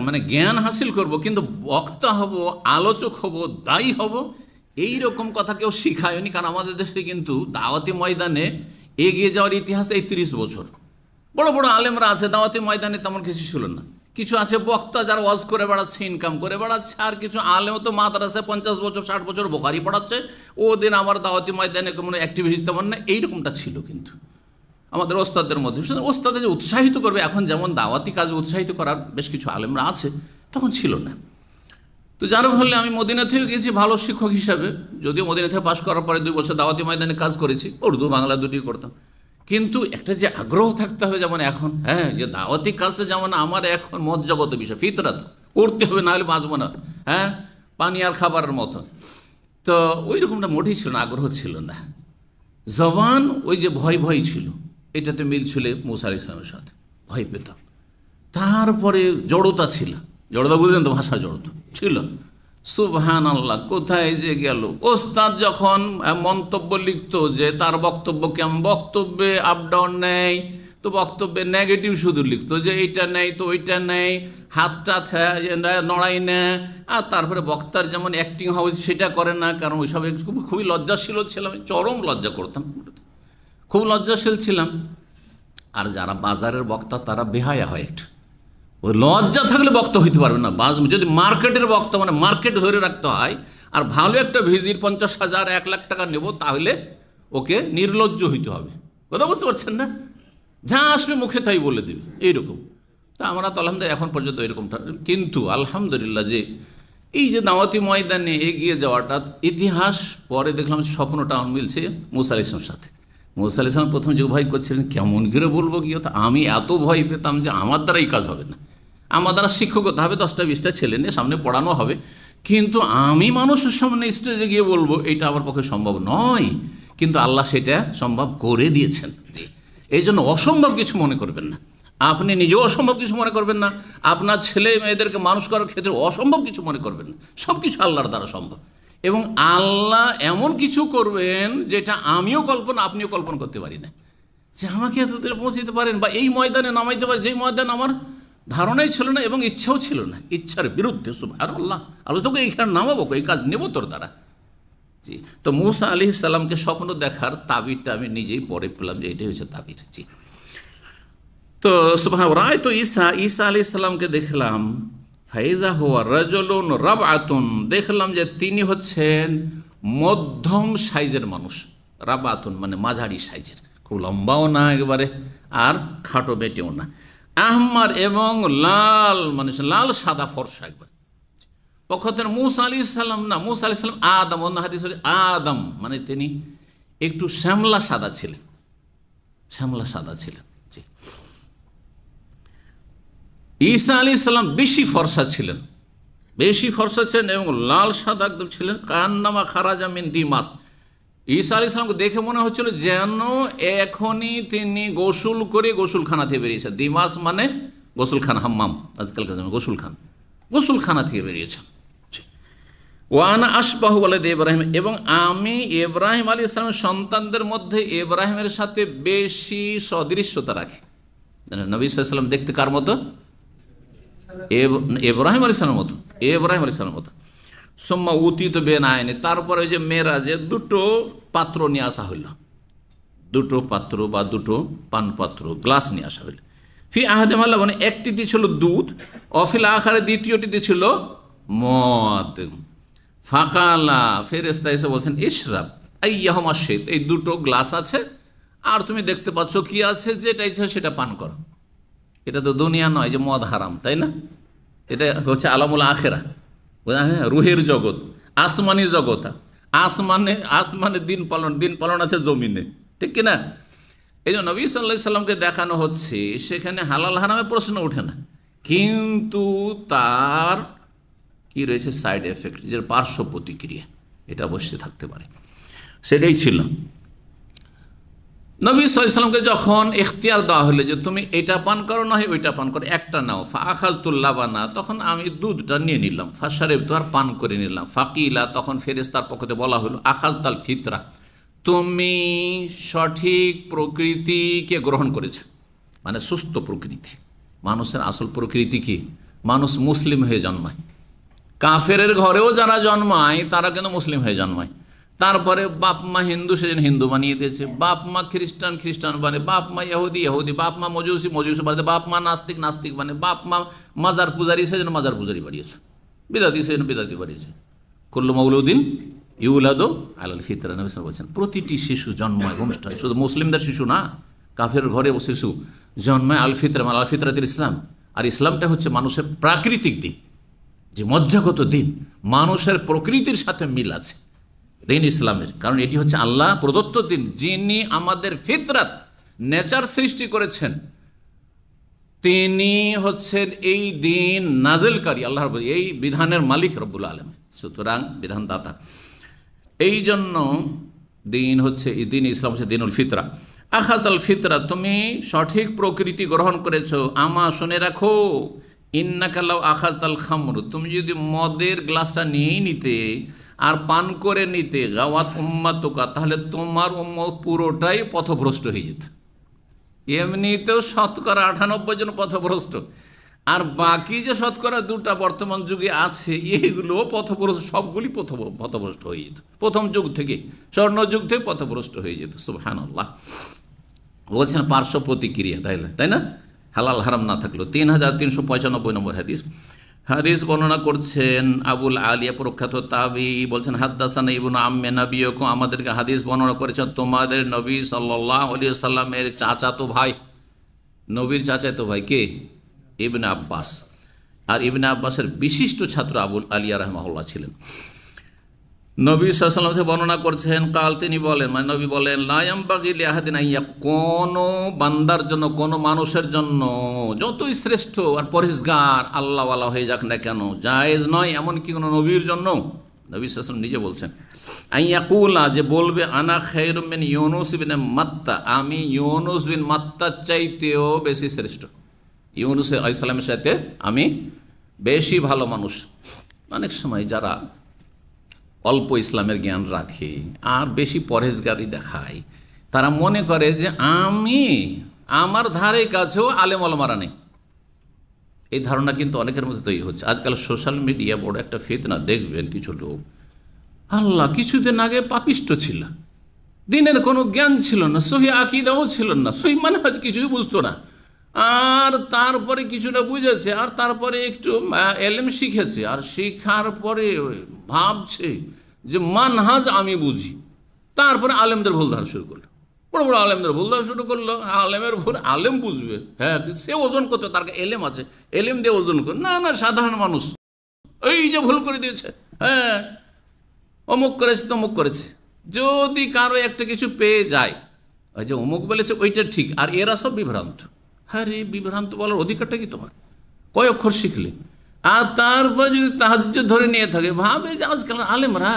মানে জ্ঞান হাসিল করব, কিন্তু বক্তা হব, আলোচক হব, দায়ী হব, এই রকম কথা কেউ শিখায়নি। কারণ আমাদের দেশে কিন্তু দাওয়াতি ময়দানে এগিয়ে যাওয়ার ইতিহাস এই 30 বছর। বড় বড় আলেমরা আছে, দাওয়াতি ময়দানে তেমন কিছু ছিল না। কিছু আছে বক্তা যারা ওয়াজ করে বেড়াচ্ছে, ইনকাম করে বেড়াচ্ছে, আর কিছু আলেম তো মাদ্রাসায় 50 বছর 60 বছর বোখারি পড়াচ্ছে, ওদের আমার দাওয়াতি ময়দানে কোনো অ্যাক্টিভিটিস তেমন না, এইরকমটা ছিল। কিন্তু আমাদের ওস্তাদের মধ্যে, ওস্তাদের যে উৎসাহিত করবে, এখন যেমন দাওয়াতি কাজে উৎসাহিত করার বেশ কিছু আলেমরা আছে, তখন ছিল না। তো যার ফলে আমি মদিনা থেকে গেছি ভালো শিক্ষক হিসাবে, যদিও মদিনা থেকে পাশ করার পরে 2 বছর দাওয়াতি ময়দানে কাজ করেছি, উর্দু বাংলা দুটি করতাম। কিন্তু একটা যে আগ্রহ থাকতে হবে, যেমন এখন, হ্যাঁ, যে দাওয়াতি কাজটা যেমন আমার এখন মজ্জাগত বিষয়, ফিতরাত করতে হবে, নাহলে বাঁচবো না, হ্যাঁ, পানি আর খাবারের মতো। তো ওই রকমটা মোটেই ছিল না, আগ্রহ ছিল না। জবান ওই যে ভয় ছিল, এটাতে মিল ছিল মুসা আলাইহিস সালামের সাথে, ভয় পেতাম। তারপরে জড়তা ছিল, জড়তা বুঝলেন তো, ভাষা জড়তা ছিল। সুবহানাল্লাহ, কোথায় যে গেল। ওস্তাদ যখন মন্তব্য লিখতো যে তার বক্তব্য কেমন, বক্তব্যে আপ ডাউন নেই, তো বক্তব্যে নেগেটিভ শুধু লিখতো, যে এইটা নেই তো ওইটা নেই, হাতটা নড়াই না। আর তারপরে বক্তার যেমন অ্যাক্টিং হাউস সেটা করে না, কারণ ওইসব খুবই লজ্জাশীল ছিলাম, চরম লজ্জা করতাম, খুব লজ্জাশীল ছিলাম। আর যারা বাজারের বক্তা তারা বেহায়া হয় একটু, ওই লজ্জা থাকলে বক্তা হইতে পারবে না। যদি মার্কেটের বক্তা, মানে মার্কেট ধরে রাখতে হয়, আর ভালো একটা ভিজিট 50,000 1 লাখ টাকা নেব, তাহলে ওকে নির্লজ্জ হইতে হবে। কথা বুঝতে পারছেন না? যা আসবে মুখে তাই বলে দেবে, এইরকম। তা আমরা তো আলহামদুলিল্লাহ এখন পর্যন্ত এরকমটা। কিন্তু আলহামদুলিল্লাহ যে এই যে দাওয়াতি ময়দানে এগিয়ে যাওয়াটা, ইতিহাস পরে দেখলাম স্বপ্নটা মিলছে মুসা আলাইহিস সালামের সাথে। মুসা আলাইহিস সালাম প্রথম যে ভয় করছিলেন, কেমন করে বলবো গিয়ে, তা আমি এত ভয় পেতাম যে আমার দ্বারা এই কাজ হবে না, আমার দ্বারা শিক্ষকতা হবে, 10টা-20টা ছেলে নিয়ে সামনে পড়ানো হবে, কিন্তু আমি মানুষের সামনে স্টেজে গিয়ে বলবো, এইটা আমার পক্ষে সম্ভব নয়। কিন্তু আল্লাহ সেটা সম্ভব করে দিয়েছেন। জি, এই জন্য অসম্ভব কিছু মনে করবেন না, আপনি নিজেও অসম্ভব কিছু মনে করবেন না, আপনার ছেলে মেয়েদেরকে মানুষ করার ক্ষেত্রে অসম্ভব কিছু মনে করবেন না। সব কিছু আল্লাহর দ্বারা সম্ভব, এবং আল্লাহ এমন কিছু করবেন যেটা আমিও কল্পনা, আপনিও কল্পনা করতে পারি না, যে আমাকে এত দূরে পৌঁছে দিতে পারেন বা এই ময়দানে নামাইতে পারেন, যেই ময়দান আমার ধারণাই ছিল না এবং ইচ্ছাও ছিল না, ইচ্ছার বিরুদ্ধে। সুবহানাল্লাহ, আল্লাহ তোকে এইখানে নামাবো, এই কাজ নেব তোর দ্বারা। জি। তো মুসা আলাইহিস সালামকে স্বপ্ন দেখার তাবিরটা আমি নিজেই পড়ে পেলাম যে এটাই হচ্ছে তাবির। জি। তো সুবহান রায় তো ঈসা আলাইহিস সালামকে দেখলাম, ফাইজা হুয়া রাজুলুন রাবআতুন, দেখলাম যে তিনি হচ্ছেন মধ্যম সাইজের মানুষ। রাবআতুন মানে মাঝারি সাইজের, খুব লম্বাও না একেবারে আর খাটো বেটেও না। আহমার এবং লাল, মানে লাল সাদা ফর্সা একবার। পক্ষতের মুসা আলাইহিস সালাম না, মুসা আলাইহিস সালাম আদম, অন্য হাদিস আদম মানে তিনি একটু শ্যামলা সাদা ছিলেন, শ্যামলা সাদা ছিলেন। জি। ঈসা আলাইহিস সালাম বেশি ফর্সা ছিলেন, বেশি ফর্সা ছিলেন এবং লাল সাদা একদম ছিলেন। কান্নামা খারাজা মিন দিমাস, ঈসা আলাইহিস সালামকে দেখে মনে হচ্ছিল যেন এখনই তিনি গোসল করে গোসলখানা থেকে বেরিয়েছেন। দিমাস মানে গোসলখানা, হাম্মাম আজকালকার জন্য গোসলখানা, গোসলখানা থেকে বেরিয়েছেন। ওয়ানা আশবাহু ওয়ালাদ ইব্রাহিম, এবং আমি ইব্রাহিম আলাইহিস সালামের সন্তানদের মধ্যে ইব্রাহিমের সাথে বেশি সদৃশ্যতা রাখি। নবী সাল্লাল্লাহু আলাইহি ওয়াসাল্লাম দেখতে কার মতো? ইব্রাহিম আলাইহিস সালামের মতো, ইব্রাহিম আলাইহিস সালামের মতো। সুম্মা উতিতু বিনাইনি, তারপরে ওই যে মেরাজে দুটো পাত্র নিয়ে আসা হইল, দুটো পাত্র বা দুটো পান পাত্র, গ্লাস নিয়ে আসা হইল। ফি আহাদিহিমা লাবান, একটিতে ছিল দুধ, অফিল আখারে দ্বিতীয়টিতে ছিল মদ। ফাকালা, ফেরেশতা এসে বলছেন ইশরাব আইয়াহুমা শিত, এই দুটো গ্লাস আছে আর তুমি দেখতে পাচ্ছ কি আছে, যেটা ইচ্ছা সেটা পান করো। এটা তো দুনিয়া নয় যে মদ হারাম, তাই না? এটা হচ্ছে আলামুল আখেরা, রুহের জগৎ, আসমানি জগৎ। আসমানে দিন পালন আছে জমিনে, ঠিক কিনা? এই জন্য নবী সাল্লাল্লাহু আলাইহি সাল্লামকে দেখানো হচ্ছে সেখানে হালাল হারামের প্রশ্ন ওঠে না, কিন্তু তার কি রয়েছে সাইড এফেক্ট, যে পার্শ্ব প্রতিক্রিয়া, এটা অবশ্যই থাকতে পারে। সেটাই ছিল নবী সাল্লাল্লাহু আলাইহি সাল্লামকে যখন ইখতিয়ার দেওয়া হলো যে তুমি এটা পান করো না হয় ওইটা পান করো, একটা নাও। ফাআখাযতুল লাবানা, তখন আমি দুধটা নিয়ে নিলাম। ফাশারিবতু, আর পান করে নিলাম। ফাকিলা, তখন ফেরেশতার পক্ষ থেকে বলা হলো আখাযতাল ফিতরা, তুমি সঠিক প্রকৃতিকে গ্রহণ করেছ, মানে সুস্থ প্রকৃতি। মানুষের আসল প্রকৃতি কি? মানুষ মুসলিম হয়ে জন্মায়, কাফেরের ঘরেও যারা জন্মায় তারা কিন্তু মুসলিম হয়ে জন্মায়। তারপরে বাপ মা হিন্দু, সেজন্য হিন্দু বানিয়ে দিয়েছে। বাপ মা খ্রিস্টান বানে, বাপ মা ইহুদি, বাপ মা মজুসি বানিয়ে, বাপ মা নাস্তিক বানে, বাপ মা মাজার পূজারি, সেজন্য মাজার পূজারি বাড়িয়েছে। বিদাতি, সেজন্য বিদাতি বাড়িয়েছে। কুল্লু মাউলুদিন ইউলাদু আলাল ফিতরা, নবী সাল্লাল্লাহু আলাইহি ওয়াসাল্লাম। প্রতিটি শিশু জন্মায়, ভূমিষ্ঠ হয়, শুধু মুসলিমদের শিশু না, কাফের ঘরে শিশু জন্মায় আল ফিতরা, আল ফিতরাতুল ইসলাম। আর ইসলামটা হচ্ছে মানুষের প্রাকৃতিক দিন, যে মজ্জাগত দিন, মানুষের প্রকৃতির সাথে মিল আছে দিন ইসলামের, কারণ এটি হচ্ছে আল্লাহ প্রদত্ত দিন। যিনি আমাদের ফিতরাত, নেচার সৃষ্টি করেছেন, তিনি হচ্ছেন এই দিন নাজিলকারী, আল্লাহ এই বিধানের মালিক রব্বুল আলামিন, সুতরাং বিধানদাতা। এই জন্য দিন হচ্ছে, এই দিন ইসলাম হচ্ছে দিনুল ফিতরা। আখাযাল ফিতরা, তুমি সঠিক প্রকৃতি গ্রহণ করেছো। আমা, শুনে রাখো, ইন্নাকা লাউ আখাযাল খামর, তুমি যদি মদের গ্লাসটা নিয়েই নিতে আর পান করে নিতে, গাওয়াত উম্মাতুকা, তাহলে তোমার উম্মত পুরোটাই পথভ্রষ্ট হয়ে যেত। এমনিতেও শতকরা 98 জন পথভ্রষ্ট, আর বাকি যে শতকরা 2টা বর্তমান যুগে আছে, এগুলো পথভ্রষ্ট, সবগুলি পথভ্রষ্ট হয়ে যেত। প্রথম যুগ থেকে, স্বর্ণ যুগ থেকে পথভ্রষ্ট হয়ে যেত। সুবহানাল্লাহ। বলছেন পার্শ্ব প্রতিক্রিয়া, তাই না? হালাল হারাম না থাকলেও। 3395 নম্বর হাদিস বর্ণনা করছেন আবুল আলিয়া, প্রখ্যাত তাবি, বলছেন হাদ্দাসানা ইবনু আম্মে নবিয়কুম, আমাদেরকে হাদিস বর্ণনা করেছেন তোমাদের নবী সাল্লাল্লাহু আলাইহি ওয়াসাল্লামের চাচাতো ভাই, নবীর চাচাতো ভাই কে? ইবনে আব্বাস। আর ইবনে আব্বাসের বিশিষ্ট ছাত্র আবুল আলিয়া রাহমাহুল্লাহ ছিলেন। নবী সাল্লাল্লাহু আলাইহি ওয়াসাল্লাম বর্ণনা করছেন, কাল, তিনি বলেন, মানে নবী বলেন, লা ইয়ামবাগি লিআহাদিন আন ইয়াক, কোনো বান্দার জন্য, কোনো মানুষের জন্য, যতই শ্রেষ্ঠ আর পরহেজগার আল্লাহওয়ালা হয়ে যাক না কেন, জায়েজ নয়, এমনকি কোনো নবীর জন্য, নবী সাল্লাল্লাহু আলাইহি ওয়াসাল্লাম নিজে বলছেন, আন ইয়াকুলা, যে বলবে, আনা খায়রুম মিন ইউনুস বিন মাত্তা, আমি ইউনুস বিন মাত্তার চাইতেও বেশি শ্রেষ্ঠ, ইউনুস আলাইহিস সালামের সাথে আমি বেশি ভালো মানুষ। অনেক সময় যারা অল্প ইসলামের জ্ঞান রাখে আর বেশি পরহেজগারি দেখায়, তারা মনে করে যে আমার ধারে কাছেও আলেম ওলামারা নেই। এই ধারণা কিন্তু অনেকের মধ্যে তৈরি হচ্ছে। আজকাল সোশ্যাল মিডিয়া বড় একটা ফিতনা, দেখবেন কিছু লোক আল্লাহ কিছুদিন আগে পাপিষ্ট ছিল, দিনের কোনো জ্ঞান ছিল না, সহি আকিদাও ছিল না, সহি মানহাজ কিছুই বুঝতো না, আর তারপরে কিছুটা বুঝেছে, আর তারপরে একটু এলেম শিখেছে, আর শিখার পরে ভাবছে যে মানহাজ আমি বুঝি। তারপরে আলেমদের ভুল ধারা শুরু করলো, বড় বড় আলেমদের ভুল ধারা শুরু করলো। আলেমের ভুল আলেম বুঝবে, হ্যাঁ সে ওজন করতে, তার এলেম আছে, এলেম দিয়ে ওজন করে। না না, সাধারণ মানুষ এই যে ভুল করে দিয়েছে, হ্যাঁ অমুক করেছে তমুক করেছে। যদি কারো একটা কিছু পেয়ে যায়, ওই যে অমুক বলেছে ওইটা ঠিক, আর এরা সব বিভ্রান্ত। হ্যাঁ রে, বিভ্রান্ত বলার অধিকারটা কি তোমার? কয় অক্ষর শিখলে, আর তারপর যদি তাহাজ্জুদ ধরে নিয়ে থাকে, ভাবে যে আজকাল আলেমরা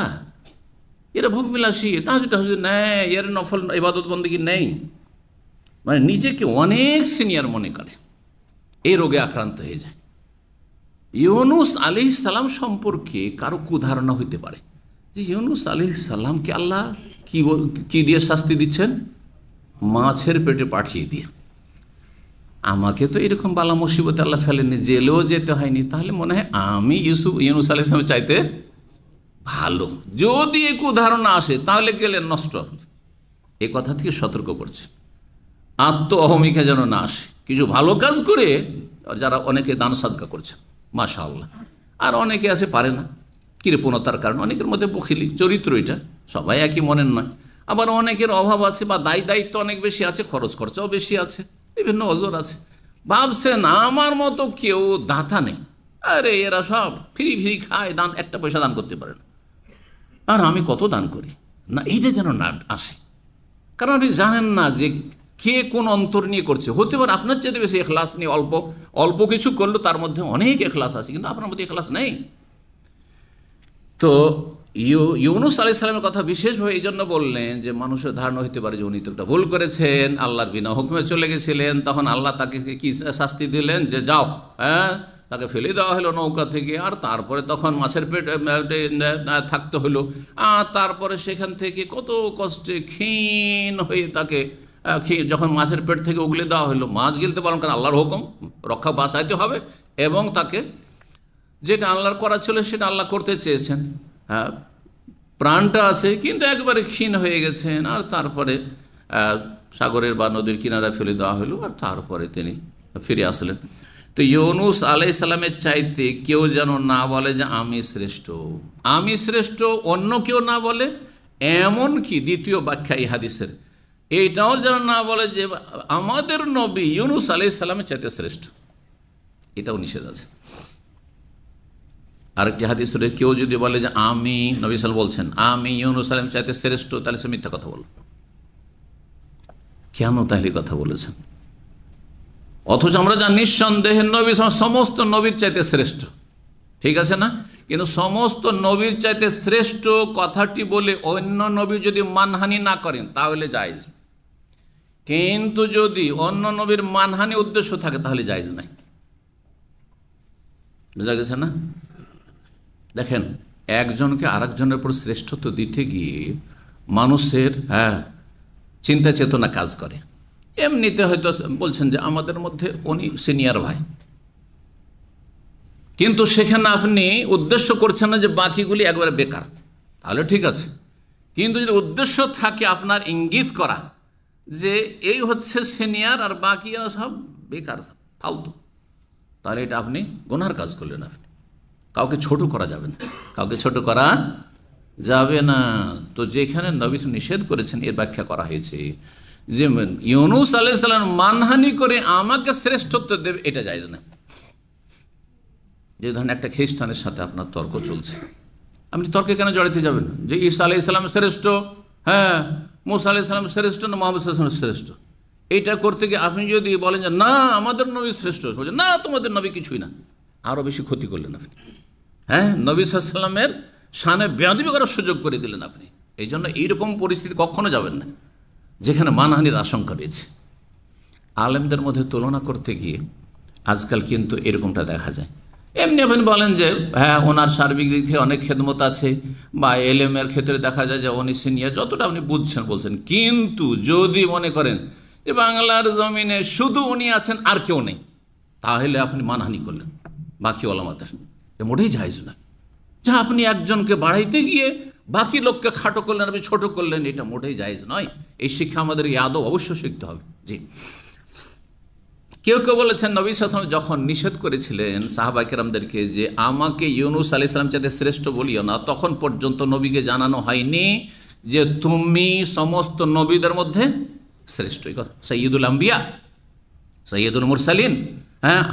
এরা ভোগ বিলাসী, তাহাজ্জুদ তাহাজ্জুদ নেই, এর নফল ইবাদত বন্দেগী নেই, মানে নিজেকে অনেক সিনিয়র মনে করে, এই রোগে আক্রান্ত হয়ে যায়। ইউনুস আলাইহিস সালাম সম্পর্কে কারো কুধারণা হইতে পারে যে ইউনুস আলাইহিস সালামকে আল্লাহ কি দিয়ে শাস্তি দিচ্ছেন? মাছের পেটে পাঠিয়ে দিয়ে। আমাকে তো এরকম বালা মুসিবতে আল্লাহ ফেলেনি, জেলেও যেতে হয়নি, তাহলে মনে হয় আমি ইউনুস আলাইহিস সালামের চাইতে ভালো। যদি এক উদাহরণ আসে তাহলে গেলে নষ্ট, এ কথা থেকে সতর্ক করছে। আত্ম অহমিকা যেন না আসে, কিছু ভালো কাজ করে যারা অনেকে দান সাদকা করছে মাশাআল্লাহ, আর অনেকে আছে পারে না কৃপণতার কারণে, অনেকের মধ্যে বখিলি চরিত্র, এটা সবাই একই মনের নয়। আবার অনেকের অভাব আছে বা দায়িত্ব অনেক বেশি আছে, খরচ খরচাও বেশি আছে, বিভিন্ন ওজোর আছে। ভাবছেন আমার মতো কেউ দাতা নেই, আরে এরা সব ফ্রি ফ্রি খায়, দান একটা পয়সা দান করতে পারে না, আর আমি কত দান করি না, এইটা যেন না আসে। কারণ আপনি জানেন না যে কে কোন অন্তর নিয়ে করছে। হতে পারে আপনার চেয়ে বেশি এখলাস নিয়ে অল্প কিছু করলো, তার মধ্যে অনেক এখলাস আছে, কিন্তু আপনার মধ্যে এখলাস নেই। তো ইউনুস আলাইহিস সালামের কথা বিশেষভাবে এই জন্য বললেন যে মানুষের ধারণা হতে পারে যে উনি তো একটা ভুল করেছেন, আল্লাহর বিনা হুকুমে চলে গেছিলেন, তখন আল্লাহ তাকে কি শাস্তি দিলেন যে যাও, হ্যাঁ তাকে ফেলে দেওয়া হলো নৌকা থেকে, আর তারপরে তখন মাছের পেটে থাকতে হলো, আর তারপরে সেখান থেকে কত কষ্টে ক্ষীণ হয়ে তাকে যখন মাছের পেট থেকে উগলে দেওয়া হলো, মাছ গিলতে পারেন, কারণ আল্লাহর হুকুম রক্ষা বাঁচাইতে হবে, এবং তাকে যেটা আল্লাহর করা ছিল সেটা আল্লাহ করতে চেয়েছেন, হ্যাঁ প্রাণটা আছে কিন্তু একবারে ক্ষীণ হয়ে গেছেন, আর তারপরে সাগরের বা নদীর কিনারে ফেলে দেওয়া হলো, আর তারপরে তিনি ফিরে আসলেন। তো ইউনুস আলাইহিস সালামের চাইতে কেউ যেন না বলে যে আমি শ্রেষ্ঠ, আমি শ্রেষ্ঠ, অন্য কেউ না বলে, এমন কি দ্বিতীয় ব্যাখ্যা এই হাদিসের এইটাও যেন না বলে যে আমাদের নবী ইউনুস আলাইহিস সালামের চাইতে শ্রেষ্ঠ, এটাও নিষেধ আছে। আরেকটি হাদিস হলে কেউ যদি বলে যে আমি, নবী সাল্লাল্লাহু আলাইহি ওয়াসাল্লাম বলছেন আমি ইউনুস আলাইহিস চাইতে শ্রেষ্ঠ, তাহলে সে মিথ্যা কথা বলল। কেন তাহলে কথা বলেছেন? অথচ আমরা জানি নিঃসন্দেহে নবী সমস্ত নবীর চাইতে শ্রেষ্ঠ, ঠিক আছে না? কিন্তু সমস্ত নবীর চাইতে শ্রেষ্ঠ কথাটি বলে অন্য নবী যদি মানহানি না করেন তাহলে জায়েজ, কিন্তু যদি অন্য নবীর মানহানি উদ্দেশ্য থাকে তাহলে জায়েজ নাই। বুঝা গেছে না? দেখেন, একজনকে আরেকজনের উপর শ্রেষ্ঠত্ব দিতে গিয়ে মানুষের চিন্তা চেতনা কাজ করে। এমনিতে হয়তো বলছেন যে আমাদের মধ্যে উনি সিনিয়র ভাই, কিন্তু সেখানে আপনি উদ্দেশ্য করছেন না যে বাকিগুলি একবারে বেকার, তাহলে ঠিক আছে। কিন্তু যদি উদ্দেশ্য থাকে আপনার ইঙ্গিত করা যে এই হচ্ছে সিনিয়র আর বাকিরা সব বেকার ফালতু, তাহলে এটা আপনি গুনার কাজ করলেন। আপনি কাউকে ছোট করা যাবে না, কাউকে ছোট করা যাবে না। তো যেখানে নবী নিষেধ করেছেন এর ব্যাখ্যা করা হয়েছে যে ইউনুস আলাইহিস সালাম মানহানি করে আমাকে শ্রেষ্ঠত্ব দেবে, এটা জায়েজ না। যে ধরেন একটা খ্রিস্টানের সাথে আপনার তর্ক চলছে, আপনি তর্কে কেন জড়াতে যাবেন? যে ঈসা আলাইহিস সালাম শ্রেষ্ঠ, হ্যাঁ মুসা আলাইহিস সালাম শ্রেষ্ঠ না মুহাম্মদ সাল্লাল্লাহু আলাইহি ওয়াসাল্লাম শ্রেষ্ঠ, এইটা করতে গিয়ে আপনি যদি বলেন যে না আমাদের নবী শ্রেষ্ঠ, বলছেন না তোমাদের নবী কিছুই না, আরও বেশি ক্ষতি করলেন আপনি। হ্যাঁ, নবী সাল্লাল্লাহু আলাইহি ওয়াসাল্লামের শানে বেয়াদবি করার সুযোগ করে দিলেন আপনি। এই জন্য এইরকম পরিস্থিতি কখনো যাবেন না যেখানে মানহানির আশঙ্কা রয়েছে। আলেমদের মধ্যে তুলনা করতে গিয়ে আজকাল কিন্তু এরকমটা দেখা যায়। এমনি আপনি বলেন যে হ্যাঁ ওনার সার্বিক দিক থেকে অনেক খেদমত আছে, বা এলেমের ক্ষেত্রে দেখা যায় যে উনি সিনিয়র, যতটা আপনি বুঝছেন বলছেন, কিন্তু যদি মনে করেন যে বাংলার জমিনে শুধু উনি আছেন আর কেউ নেই, তাহলে আপনি মানহানি করলেন বাকি ওলামাদের। মোটেই জায়েজ না যে আপনি একজনকে বাড়াইতে গিয়ে বাকি লোককে খাটো করলেন, আপনি ছোট করলেন, এটা মোটেই জায়েজ নয়। এই শিক্ষা আমাদের আদব অবশ্যই শিখতে হবে। জি, কেউ কেউ বলেছেন নবী সাল্লাল্লাহু আলাইহি ওয়াসাল্লাম যখন নিষেধ করেছিলেন সাহাবায়ে কেরামদেরকে যে আমাকে ইউনুস আলাইহিস সালাম চাইতে শ্রেষ্ঠ বলিও না, তখন পর্যন্ত নবীকে জানানো হয়নি যে তুমি সমস্ত নবীদের মধ্যে শ্রেষ্ঠ। সৈয়দুল আম্বিয়া, সৈয়দুল মুরসালিন, হ্যাঁ,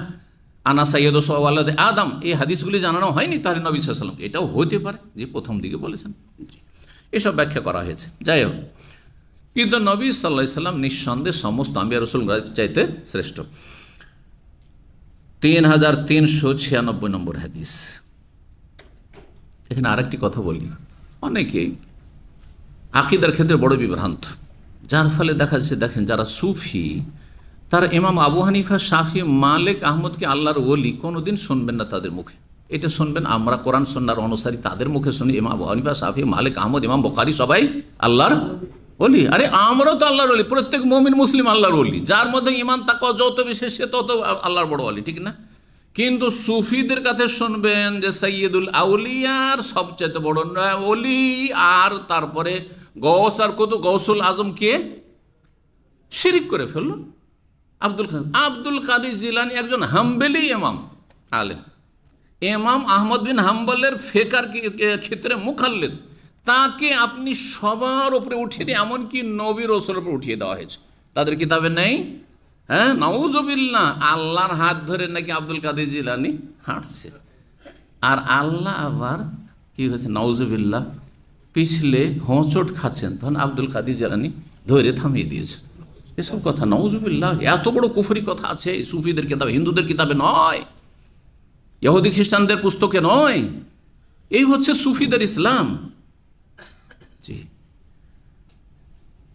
আনা সৈয়দ ওয়ালাদ আদম, এই হাদিসগুলি জানানো হয়নি তাহলে নবী সাল্লাল্লাহু আলাইহি ওয়াসাল্লাম? এটাও হতে পারে যে প্রথম দিকে বলেছেন, এসব ব্যাখ্যা করা হয়েছে। যাই হোক, কিন্তু নবী সাল্লাল্লাহু আলাইহি ওয়াসাল্লাম নিঃসন্দেহে সমস্ত আম্বিয়া রাসূল চাইতে শ্রেষ্ঠ। 3396 নম্বর হাদিস। এখানে আরেকটি কথা বলি, অনেকে আকীদার ক্ষেত্রে বড় বিভ্রান্ত, যার ফলে দেখা যাচ্ছে, দেখেন যারা সুফি তারা ইমাম আবু হানিফা, শাফি, মালিক, আহমদকে আল্লাহর ওলি কোনোদিন শুনবেন না তাদের মুখে। এটা শুনবেন আমরা কোরআন সুন্নাহর অনুসারী তাদের মুখে শুনি, ইমাম আবু হানিফা, শাফি, মালিক, আহমদ, ইমাম বুখারী সবাই আল্লাহর ওলি। আরে আমরাও তো আল্লাহর ওলি, প্রত্যেক মুমিন মুসলিম আল্লাহর ওলি, যার মধ্যে ঈমান তাকওয়া যত বেশি সে তত আল্লাহর বড় ওলি, ঠিক না? কিন্তু সুফিদের কাছে শুনবেন যে সৈয়দুল আউলিয়ার সবচেয়ে বড় ওলি, আর তারপরে গৌস আর কত গৌসুল আজম কে শিরিক করে ফেললো। আব্দুল কাদের জিলানী একজন হাম্বলি ইমাম আলেম, ইমাম আহমদ বিন হাম্বলের ফিকর ক্ষেত্রে মুখাল্লিদ, তাকে আপনি সবার উপরে উঠিয়ে দিয়ে এমনকি নবী রাসূলের উপরে উঠিয়ে দেওয়া হয়েছে, তাদের কিতাবে নেই। হ্যাঁ, নাউজুবিল্লাহ, আল্লাহর হাত ধরে নাকি আব্দুল কাদের জিলানী হাঁটছে, আর আল্লাহ আবার কি হয়েছে নাউজুবিল্লাহ পিছলে হোঁচট খাচ্ছেন, তখন আব্দুল কাদের জিলানী ধরে থামিয়ে দিয়েছে। এসব কথা নাউজুবিল্লাহ, এত বড় কুফরি কথা আছে সুফিদের কিতাবে, হিন্দুদের কিতাবে নয়, ইহুদি খ্রিস্টানদের পুস্তকে নয়। এই হচ্ছে সুফিদের ইসলাম। জি,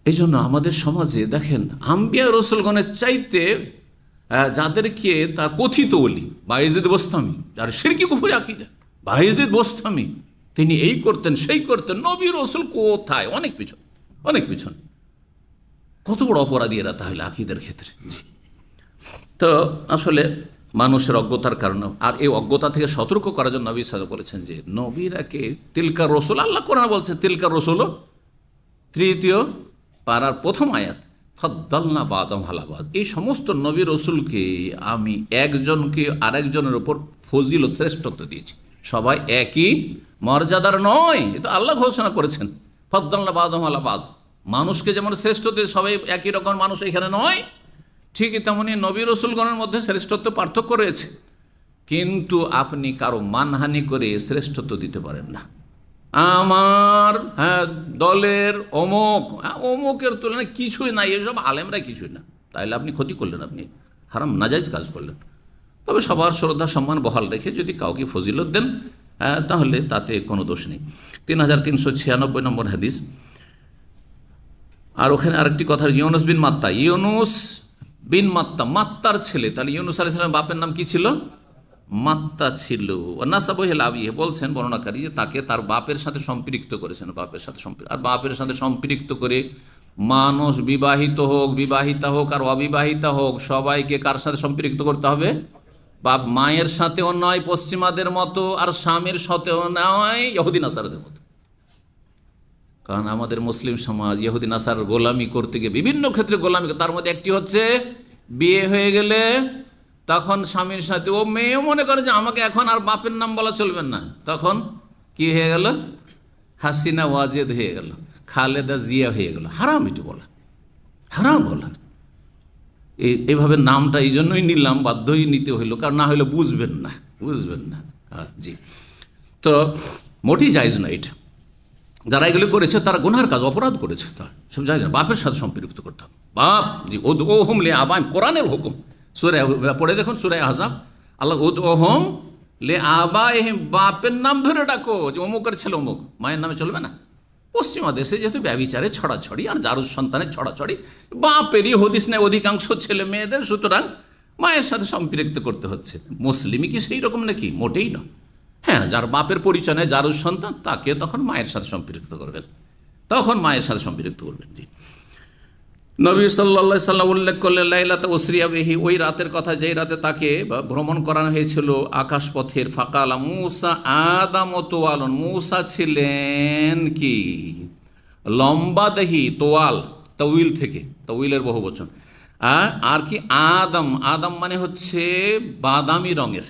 এই জন্য আমাদের সমাজে দেখেন আম্বিয়া রসুলগণের চাইতে যাদেরকে তা কথিত ওলি, বায়েজিদ বোস্তামি, যার শিরকি কুফরি আকীদা, বায়েজিদ বোস্তামি, তিনি এই করতেন সেই করতেন, নবী রসুল কোথায়? অনেক পিছন, অনেক পিছন। কত বড় অপরাধী এরা তাহলে আকীদার ক্ষেত্রে। জি, তো আসলে মানুষের অজ্ঞতার কারণে, আর এই অজ্ঞতা থেকে সতর্ক করার জন্য নবী সাল্লাল্লাহু আলাইহি ওয়াসাল্লাম বলেছেন যে নবীরাকে তিলকার রসুল, আল্লাহ কোরআন বলছেন তিলকার রসুল, 3 পারার প্রথম আয়াত, ফাদ্দালনা বাদাম হালাবাদ, এই সমস্ত নবী রসুলকে আমি একজনকে আরেকজনের উপর ফজিলত শ্রেষ্ঠত্ব দিয়েছি, সবাই একই মর্যাদার নয়, এটা আল্লাহ ঘোষণা করেছেন। ফাদ্দালনা বাদাম হালাবাদ, মানুষকে যেমন শ্রেষ্ঠত্ব সবাই একই রকম মানুষ এখানে নয়, ঠিকই তেমনি নবী রসুলগণের মধ্যে শ্রেষ্ঠত্ব পার্থক্য রয়েছে, কিন্তু আপনি কারো মানহানি করে শ্রেষ্ঠত্ব দিতে পারেন না। আমার দলের অমুকের তুলনায় কিছুই নাই, এসব আলেমরা কিছুই না, তাইলে আপনি ক্ষতি করলেন, আপনি হারাম নাজাইজ কাজ করলেন। তবে সবার শ্রদ্ধা সম্মান বহাল রেখে যদি কাউকে ফজিলত দেন তাহলে তাতে কোনো দোষ নেই। 3396 নম্বর হাদিস। আর ওখানে আরেকটি কথা, ইউনুস বিন মাত্তা, ইউনুস বিন মাত্তা, মাত্তার ছেলে, তাহলে ইউনুস আলাইহিস সালামের বাপের নাম কি ছিল? মাত্তা ছিল। নাসাবহিল আবিহি, বলছেন বর্ণনাকারী যে তাকে তার বাপের সাথে সম্পৃক্ত করেছেন, বাপের সাথে আর বাপের সাথে সম্পৃক্ত করে মানুষ বিবাহিত হোক, বিবাহিতা হোক আর অবিবাহিতা হোক, সবাইকে কার সাথে সম্পৃক্ত করতে হবে? বাপ মায়ের সাথেও নয় পশ্চিমাদের মতো, আর স্বামীর সাথেও নয় ইহুদি নাসারাদের মতো। কারণ আমাদের মুসলিম সমাজ ইহুদি নাসারার গোলামি করতে গিয়ে বিভিন্ন ক্ষেত্রে গোলামি, তার মধ্যে একটি হচ্ছে বিয়ে হয়ে গেলে তখন স্বামীর সাথে ও মেয়েও মনে করে যে আমাকে এখন আর বাপের নাম বলা চলবে না, তখন কি হয়ে গেল? হাসিনা ওয়াজেদ হয়ে গেল, খালেদা জিয়া হয়ে গেল। হারাম এটি বলা, হারাম বলা। এইভাবে নামটা এই জন্যই নিলাম, বাধ্যই নিতে হইল, কারণ না হলে বুঝবেন না, বুঝবেন না। জি, তো মোটেই জায়েজ না এটা। যারা এগুলো করেছে তারা গুনার কাজ, অপরাধ করেছে, তার সব জায়েজ না। বাপের সাথে সম্পৃক্ত করতে হবে। বাপ, জি, ওহম লে আবাই, কোরআনের হুকুম, সূরা পড়ে দেখুন, সূরা আহজাব, আল্লাহ ওহম লে আবাই, বাপের নাম ধরে ডাকো, যে অমুকের ছেলে অমুক, মায়ের নামে চলবে না। পশ্চিমা দেশে যেহেতু ব্যভিচারে ছড়াছড়ি আর জারুস সন্তানের ছড়াছড়ি, বাপেরই হদিস নেই অধিকাংশ ছেলে মেয়েদের, সুতরাং মায়ের সাথে সম্পৃক্ত করতে হচ্ছে। মুসলিমই কি সেই রকম নাকি? মোটেই না। হ্যাঁ, যার বাপের পরিচয় নেই, জারুস সন্তান, তাকে তখন মায়ের সাথে সম্পৃক্ত করবেন, তখন মায়ের সাথে সম্পৃক্ত করবেন। জি, নবী সাল্লাল্লাহু আলাইহি সাল্লাম উল্লেখ করলেন লাইলাত উসরিয়া বিহি, ওই রাতের কথা যেই রাতে তাকে ভ্রমণ করানো হয়েছিল আকাশপথের। ফাকালা মূসা আদাম তোয়ালন, মূসা ছিলেন কি লম্বা দেহি, তোয়াল তউইল থেকে, তউইলের বহু বচন। আর কি আদম, আদম মানে হচ্ছে বাদামি রঙের,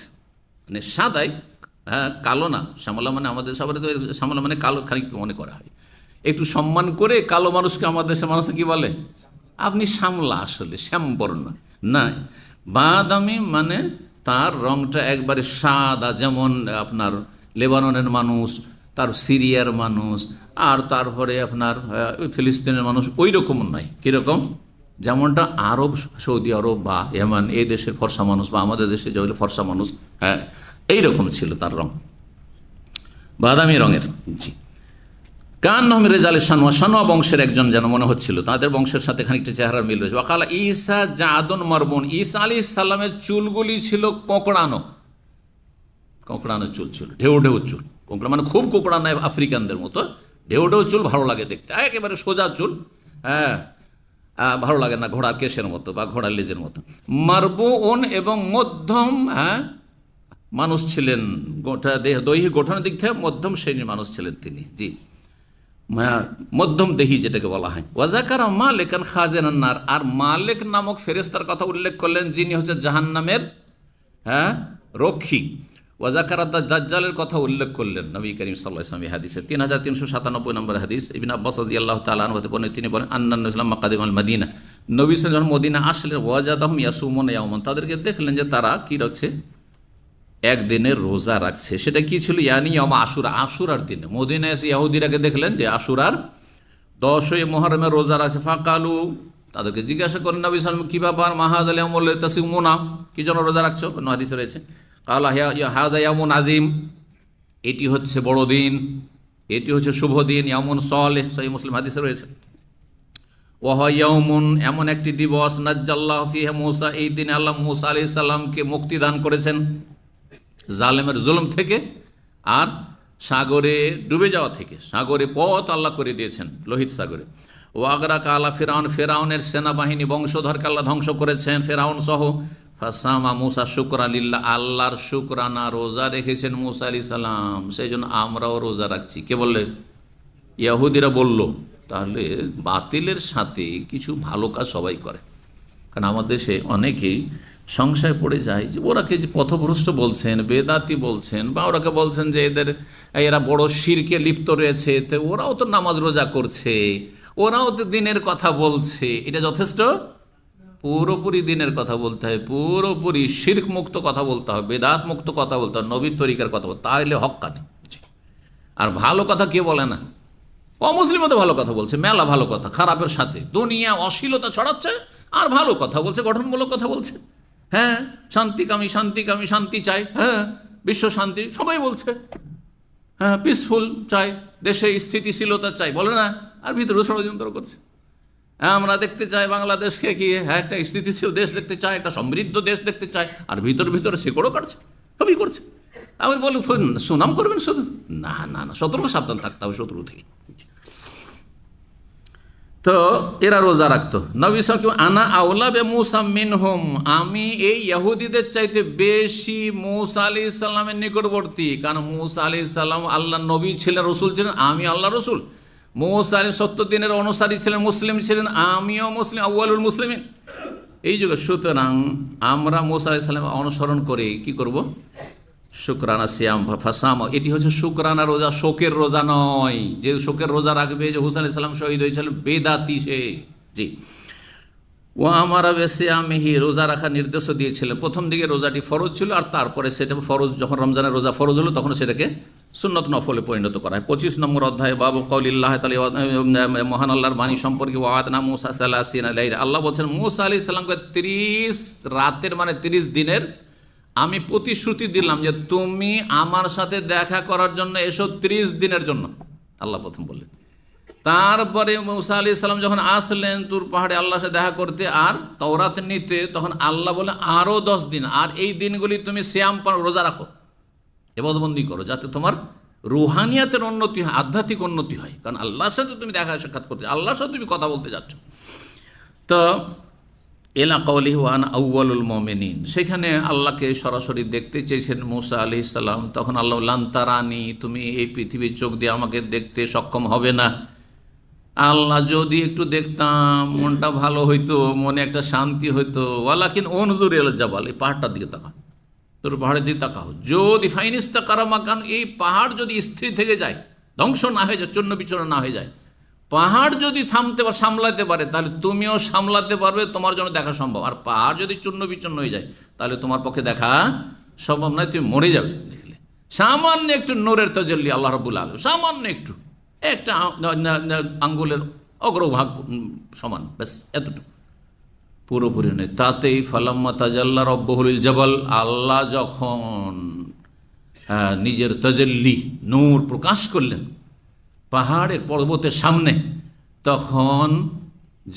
মানে সাদাই, হ্যাঁ কালো না। শ্যামলা মানে আমাদের সবার শ্যামলা মানে কালো খানিক মনে করা হয়, একটু সম্মান করে কালো মানুষকে আমাদের দেশের মানুষ কি বলে, আপনি শ্যামলা, আসলে শ্যামবর্ণ না, বাদামি মানে তার রংটা একবারে সাদা, যেমন আপনার লেবাননের মানুষ, তার সিরিয়ার মানুষ, আর তারপরে আপনার ফিলিস্তিনের মানুষ ওই রকম নয়। কীরকম, যেমনটা আরব, সৌদি আরব বা ইয়েমান এই দেশের ফর্সা মানুষ বা আমাদের দেশে যে হলো ফর্সা মানুষ, হ্যাঁ এইরকম ছিল তার রং, বাদামি রঙের। জি, কান নহমির রেজালে সানোয়া, সানোয়া বংশের একজন যেন মনে হচ্ছিল, তাদের বংশের সাথে খানিকটা চেহারার মিল রয়েছে। ওয়াকালা ঈসা জাদুন মারবুন, ঈসা আলাইহিস সালামের চুলগুলি ছিল কোঁকড়ানো, কোঁকড়ানো চুল ছিল, ঢেউ ঢেউ চুল, কোঁকড়া মানে খুব কোঁকড়ানো আফ্রিকানদের মতো, ঢেউ ঢেউ চুল, ভালো লাগে দেখতে, একেবারে সোজা চুল, হ্যাঁ ভালো লাগে না, ঘোড়ার কেশের মতো বা ঘোড়ার লেজের মতো। মারবুন এবং মধ্যম, হ্যাঁ মানুষ ছিলেন, গোটা দেহ দৈহিক গঠনের দিক থেকে মধ্যম শ্রেণীর মানুষ ছিলেন তিনি। জি, মধ্যম দেহি যেটাকে বলা হয়। ওয়াজাকারা মালেকান খাজেনান্নার, আর মালেক নামক ফেরেস্তার কথা উল্লেখ করলেন যিনি হচ্ছে জাহান্নামের, হ্যাঁ রক্ষী। ওয়াজাকারা দাজ্জালের কথা উল্লেখ করলেন নবী করিম সাল্লাল্লাহু আলাইহি ওয়াসাল্লাম হাদিসে 3397 নম্বর হাদিস। ইবনে আব্বাস রাদিয়াল্লাহু তাআলা আনহু হতে বর্ণিত, তিনি বলেন আন্নান রাসূলুল্লাহ মাকাদিমাল মদিনা, নবী সাল্লাল্লাহু আলাইহি ওয়াসাল্লাম মদিনা আসলেন, ওয়াজাদাহুম ইয়াসুমুনা ইয়াওমান, তাদেরকে দেখলেন যে তারা কি রাখছে, একদিনের রোজা রাখছে। সেটা কি ছিল, ইয়ানি ইয়ামা আশুরা, আশুরার দিনে। মদিনায় এসে ইহুদিরাকে দেখলেন যে আশুরার 10ই মুহররমের রোজা রাখছে। ফাকালু, তাদেরকে জিজ্ঞাসা করেন নবী সাল্লাল্লাহু আলাইহি ওয়াসাল্লাম, কি ব্যাপার, মাহাযাল ইয়ামুল তাসিমুনা, কি জন্য রোজা রাখছো, কোন হাদিসে রয়েছে। কালা হাযা ইয়ামুন আযীম, এটি হচ্ছে বড় দিন, এটি হচ্ছে শুভ দিন, ইয়ামুন সালেহ, সহিহ মুসলিম হাদিসে রয়েছে। ওয়াহা ইয়াউমুন, এমন একটি দিবস, নাজ্জাল্লাহু ফিহি মূসা, এই দিনে আল্লাহ মূসা আলাইহিস সালামকে মুক্তি দান করেছেন জালেমের জুলুম থেকে আর সাগরে ডুবে যাওয়া থেকে, সাগরে পথ আল্লাহ করে দিয়েছেন, লোহিত সাগরে। ওয়াগরাকা আলা ফিরাউন, ফেরাউনের সেনাবাহিনী বংশধরকে আল্লাহ ধ্বংস করেছেন, ফেরাউন সহ। ফাসামা মূসা শুকরা লিল্লাহ, আল্লাহর শুকরানা রোজা রেখেছেন মূসা আলাইহিস সালাম, সেই জন্য আমরাও রোজা রাখছি। কে বললেন, ইহুদিরা বলল। তাহলে বাতিলের সাথে কিছু ভালো কাজ সবাই করে, কারণ আমাদের দেশে অনেকেই সংশয় পড়ে যায় যে ওরাকে যে পথভ্রষ্ট বলছেন, বেদাতি বলছেন, বা ওরাকে বলছেন যে এরা বড় শিরকে লিপ্ত রয়েছে, তো ওরাও তো নামাজ রোজা করছে, ওরাও তো দিনের কথা বলছে। এটা যথেষ্ট? পুরোপুরি দিনের কথা বলতে হয়, পুরোপুরি শিরক মুক্ত কথা বলতে হবে, বেদাত মুক্ত কথা বলতে হবে, নবীর তরিকার কথা বলতে, তাহলে হক্কানি। আর ভালো কথা কে বলে না, অমুসলিমও তো ভালো কথা বলছে, মেলা ভালো কথা, খারাপের সাথে দুনিয়া অশ্লীলতা ছড়াচ্ছে আর ভালো কথা বলছে, গঠনমূলক কথা বলছে। হ্যাঁ, শান্তিকামী, শান্তিকামী, শান্তি চাই, হ্যাঁ বিশ্ব শান্তি সবাই বলছে, হ্যাঁ পিসফুল চাই, দেশে স্থিতিশীলতা চাই, বলে না, আর ভিতরে ষড়যন্ত্র করছে। হ্যাঁ আমরা দেখতে চাই বাংলাদেশকে কি, হ্যাঁ একটা স্থিতিশীল দেশ দেখতে চাই, একটা সমৃদ্ধ দেশ দেখতে চাই, আর ভিতরে শিকড়ও কাটছে, সবই করছে। আবার বলে সুনাম করবেন শুধু, না না না, সতর্ক সাবধান থাকতে হবে শত্রু থেকে। তো এরা রোজা রাখতো। নবী সাল্লাল্লাহু আলাইহি ওয়াসাল্লাম আনা আওলা বে মূসা মিনহুম, আমি এই ইহুদিদের চাইতে বেশি মূসা আলাইহিস সালামের নিকটবর্তী, কারণ মূসা আলাইহিস সালাম আল্লাহর নবী ছিলেন, রসুল ছিলেন, আমি আল্লাহর রসুল। মূসা আলাইহিস 70 দিনের অনুসারী ছিলেন, মুসলিম ছিলেন, আমিও মুসলিম, আউয়ালুল মুসলিমিন এই যুগে। সুতরাং আমরা মূসা আলাইহিস সালামের অনুসরণ করে কি করব, শুকরানা সিয়াম ফাসাম, এটি হচ্ছে শুকরানা রোজা, শোকের রোজা নয়। যে শোকের রোজা রাখবে, যে হুসেন আলাইহিস সালাম শহীদ হয়েছিলেন, বেদাতি সে। জি, ও আমারা বেসিয়ামিহি, রোজা রাখার নির্দেশও দিয়েছিলেন। প্রথম দিকে রোজাটি ফরজ ছিল, আর তারপরে সেটা ফরজ, যখন রমজানের রোজা ফরজ হলো তখন সেটাকে সুন্নত নফলে পরিণত করা হয়। 25 নম্বর অধ্যায় বাবু কওলিল্লাহ তাআলা, মহান আল্লাহর বাণী সম্পর্কে, ওয়াদনা মূসা সালাসিনা লাইলা, আল্লাহ বলছেন মূসা আলাইহিস সালামকে 30 রাতের মানে 30 দিনের আমি প্রতিশ্রুতি দিলাম যে তুমি আমার সাথে দেখা করার জন্য এসো 30 দিনের জন্য, আল্লাহ প্রথম বললেন। তারপরে মূসা আলাইহিস সালাম যখন আসলেন তুর পাহাড়ে আল্লাহর সাথে দেখা করতে আর তাওরাত নিতে, তখন আল্লাহ বলে আরও 10 দিন, আর এই দিনগুলি তুমি সিয়াম রোজা রাখো, ইবাদতবন্দি করো, যাতে তোমার রুহানিয়াতের উন্নতি হয়, আধ্যাত্মিক উন্নতি হয়। কারণ আল্লাহর সাথে তুমি দেখা সাক্ষাৎ করতে, আল্লাহর সাথে তুমি কথা বলতে যাচ্ছ। তো এলা কওলিহি ওয়া আনা আউয়ালুল মুমিনিন, সেখানে আল্লাহকে সরাসরি দেখতে চেয়েছেন মুসা আলাইহিস সালাম। তখন আল্লাহ লান তারানি, তুমি এই পৃথিবীর চোখ দিয়ে আমাকে দেখতে সক্ষম হবে না। আল্লাহ যদি একটু দেখতাম মনটা ভালো হইতো, মনে একটা শান্তি হইতো। ওয়ালাকিন উনজুর ইলাল জাবাল, এই পাহাড়টার দিকে তাকাও, তোর পাহাড়ের দিকে তাকাও। যদি ফাইনিস্তাকারা মাকান, এই পাহাড় যদি স্থির থেকে যায়, ধ্বংস না হয়ে যায়, চূর্ণ বিচূর্ণ না হয়ে যায়, পাহাড় যদি থামতে বা সামলাতে পারে, তাহলে তুমিও সামলাতে পারবে, তোমার জন্য দেখা সম্ভব। আর পাহাড় যদি চূর্ণ বিচূর্ণ হয়ে যায়, তাহলে তোমার পক্ষে দেখা সম্ভব নয়, তুমি মরে যাবে। দেখলে সামান্য একটু নূরের তাজাল্লি আল্লাহ রাব্বুল আলামিন, সামান্য একটু, একটা আঙ্গুলের অগ্রভাগ সমান, ব্যাস এতটুকু, পুরোপুরি নেই। তাতেই ফালাম্মা তাজাল্লা রব্বুহুল লিল জাবাল, আল্লাহ যখন নিজের তাজাল্লি নূর প্রকাশ করলেন পাহাড়ের পর্বতের সামনে, তখন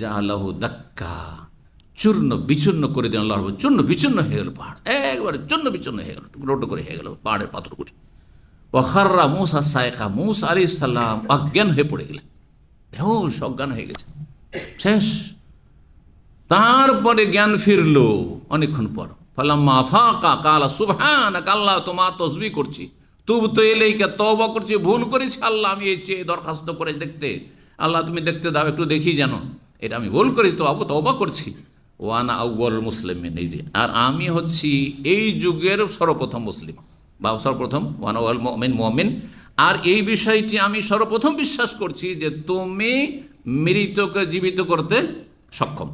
জালাহু দাক্কা, চূর্ণ বিচূর্ণ করে দিলেন আল্লাহ। চূর্ণ বিচূর্ণ হয়ে গেল পাহাড়, একবারে চূর্ণ বিচূর্ণ হয়ে গেল, টুকরো টুকরো হয়ে গেল পাহাড়ের পাথরগুলি। ওয়াখাররা মুসা সায়কা, মুসা আলাইহিস সালাম অজ্ঞান হয়ে পড়ে গেলেন, বেহুশ, অজ্ঞান হয়ে গেছে, শেষ। তারপরে জ্ঞান ফিরল অনেকক্ষণ পর। ফালাম্মা আফাকা কালা সুবহানাকা, আল্লাহ তোমার তসবিহ করছি, তুবতু ইলাইকা, তওবা করছি, ভুল করেছি আল্লাহ, আমি এই চেয়ে দরখাস্ত করে দেখতে, আল্লাহ তুমি দেখতে দাও, একটু দেখি যেন, এটা আমি ভুল করি, তো তওবা করছি। ওয়ানা আউয়ালুল মুসলিমিন, এই যে, আর আমি হচ্ছি এই যুগের সর্বপ্রথম মুসলিম, বা সর্বপ্রথম ওয়ানা আউয়াল মুমিন। আর এই বিষয়টি আমি সর্বপ্রথম বিশ্বাস করছি যে তুমি মৃতকে জীবিত করতে সক্ষম।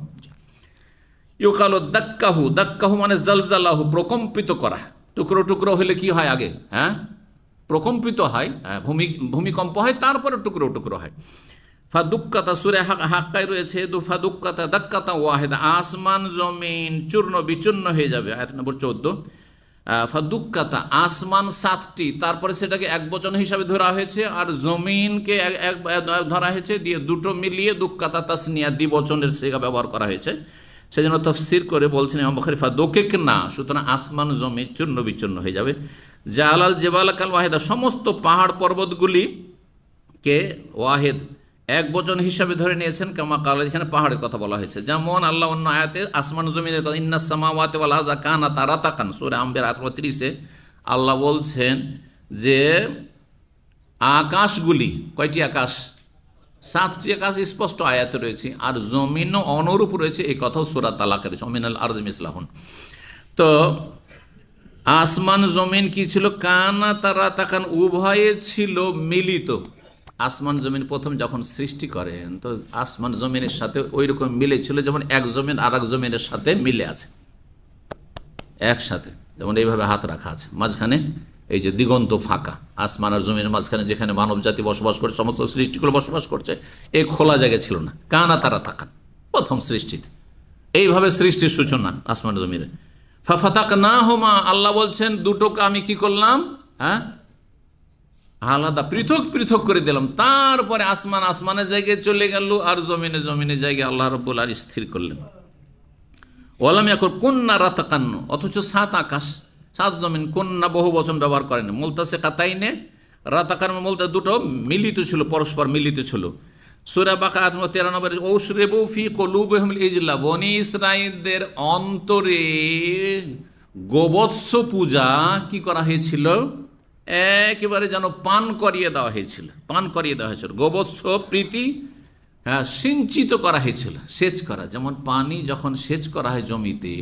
ইউকালু দাক্কাহু, দাক্কাহু মানে জালজালাহু, প্রকম্পিত করা। টুকরো টুকরো হলে কি হয় আগে? প্রকম্পিত হয়, ভূমিকম্প হয়, তারপরে টুকরো টুকরো হয়। ফাদুক্কাতা, সূরা হাক্কায় রয়েছে ফাদুক্কাতা দাক্কাতা ওয়াহিদা, আসমান জমিন চূর্ণ বিচূর্ণ হয়ে যাবে। আয়াত নম্বর 14। ফাদুক্কাতা, আসমান 7টি, তারপরে সেটাকে এক বচন হিসাবে ধরা হয়েছে, আর জমিনকে এক ধরা হয়েছে, দিয়ে দুটো মিলিয়ে দুক্কাতা তাসনিয়া দ্বিবচনের সেগা ব্যবহার করা হয়েছে। সেজন্য তাফসীর করে বলছেন ইমাম বুখারী ফাদুকিক না, সুতরাং আসমান জমিন চূর্ণ বিচূর্ণ হয়ে যাবে। জালাল জেবাল কাল ওয়াহিদা, সমস্ত পাহাড় পর্বতগুলিকে ওয়াহিদ এক বচন হিসাবে ধরে নিয়েছেন। কামা কাল, এখানে পাহাড়ের কথা বলা হয়েছে, যেমন আল্লাহ অন্য আয়াতে আসমান জমিনের কথা, ইন্নাস সামাওয়াতি ওয়াল আরদা কানাতা রাতাকান, সূরা আম্বিয়া আয়াত 30-এ আল্লাহ বলছেন যে আকাশগুলি, কয়টি আকাশ? 7টি আকাশ স্পষ্ট আয়াতে রয়েছে, আর জমিনও অনুরূপ রয়েছে, এই কথাও সূরা তালাকে রয়েছে, মিনাল আরদি মিসলাহুন। তো আসমান জমিন কি ছিল? কানাতা রাতাকান, উভয়ে ছিল মিলিত। আসমান জমিন প্রথম যখন সৃষ্টি করেন, তো আসমান জমিনের সাথে ওই রকম মিলে ছিল, যেমন এক জমিন আর এক জমিনের সাথে মিলে আছে একসাথে, যেমন এইভাবে হাত রাখা আছে, মাঝখানে এই যে দিগন্ত ফাঁকা, আসমান আর জমিনের মাঝখানে যেখানে মানব জাতি বসবাস করে, সমস্ত সৃষ্টিগুলো বসবাস করছে, এই খোলা জায়গা ছিল না। কানাতা রাতাকান, প্রথম সৃষ্টিতে এইভাবে সৃষ্টির সূচনা আসমান জমিনে। ফাফাতাকনাহুমা, আল্লাহ বলছেন দুটোকে আমি কি করলাম? আলাদা পৃথক পৃথক করে দিলাম। তারপরে আসমান আসমানের জায়গায় চলে গেল, আর জমিনে জমিনের জায়গায় আল্লাহ রাব্বুল আলামিন স্থির করলেন। ওয়ালাম ইয়াকুন কুন্না রাতাকান, অথচ 7 আকাশ 7 জমিন, কুন্না বহু বচন ব্যবহার করেন। মুলতাসিকাতাইনে, রাতাকান বলতে দুটো মিলিত ছিল, পরস্পর মিলিত ছিল। সূরা বাকারা 93 ঔশরিবু ফি কুলুবিহিমুল ইজলা, বনি ইসরাঈলদের অন্তরে গোবৎস পূজা কি করা হয়েছিল? একেবারে যেন পান করিয়ে দেওয়া হয়েছিল, পান করিয়ে দেওয়া হয়েছিল। গোবৎস প্রীতি সিঞ্চিত করা হয়েছিল, সেচ করা। যেমন পানি যখন সেচ করা হয় জমিতে,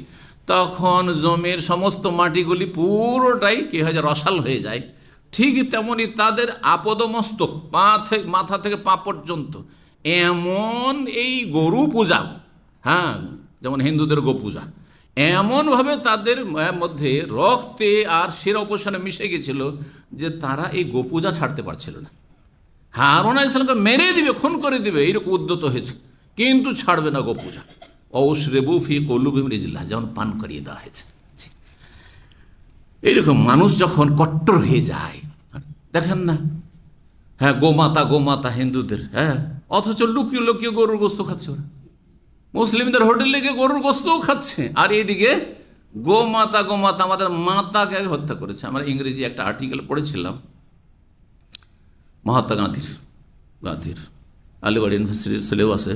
তখন জমির সমস্ত মাটিগুলি পুরোটাই কি হয়ে যায়? রসাল হয়ে যায়। ঠিক তেমনই তাদের আপদমস্তক, মাথা থেকে পা পর্যন্ত, এমন এই গরু পূজা, যেমন হিন্দুদের গো পূজা, এমনভাবে তাদের মধ্যে রক্তে আর শিরা উপশনে মিশে গেছিল যে তারা এই গোপূজা ছাড়তে পারছিল না। হারুন আলাইহিস সালামকে মেরে দিবে, খুন করে দিবে, এইরকম উদ্যত হয়েছে, কিন্তু ছাড়বে না গোপূজা। ঔশরিবু ফি কুলুবিহিম ইজলা, যেমন পান করিয়ে দেওয়া হয়েছে। এইরকম মানুষ যখন কট্টর হয়ে যায়, দেখেন না, গোমাতা গোমাতা হিন্দুদের, অথচ লুকিয়ে লুকিয়ে গরুর গোস্ত খাচ্ছে ওরা। মুসলিমদের হোটেলে গিয়ে গরুর গোস্তও খাচ্ছে, আর এইদিকে গোমাতা গোমাতা, আমাদের মাতাকে হত্যা করেছে। আমরা ইংরেজি একটা আর্টিকেল পড়েছিলাম মহাত্মা গান্ধীর আলিগড় ইউনিভার্সিটির সিলেবাসে,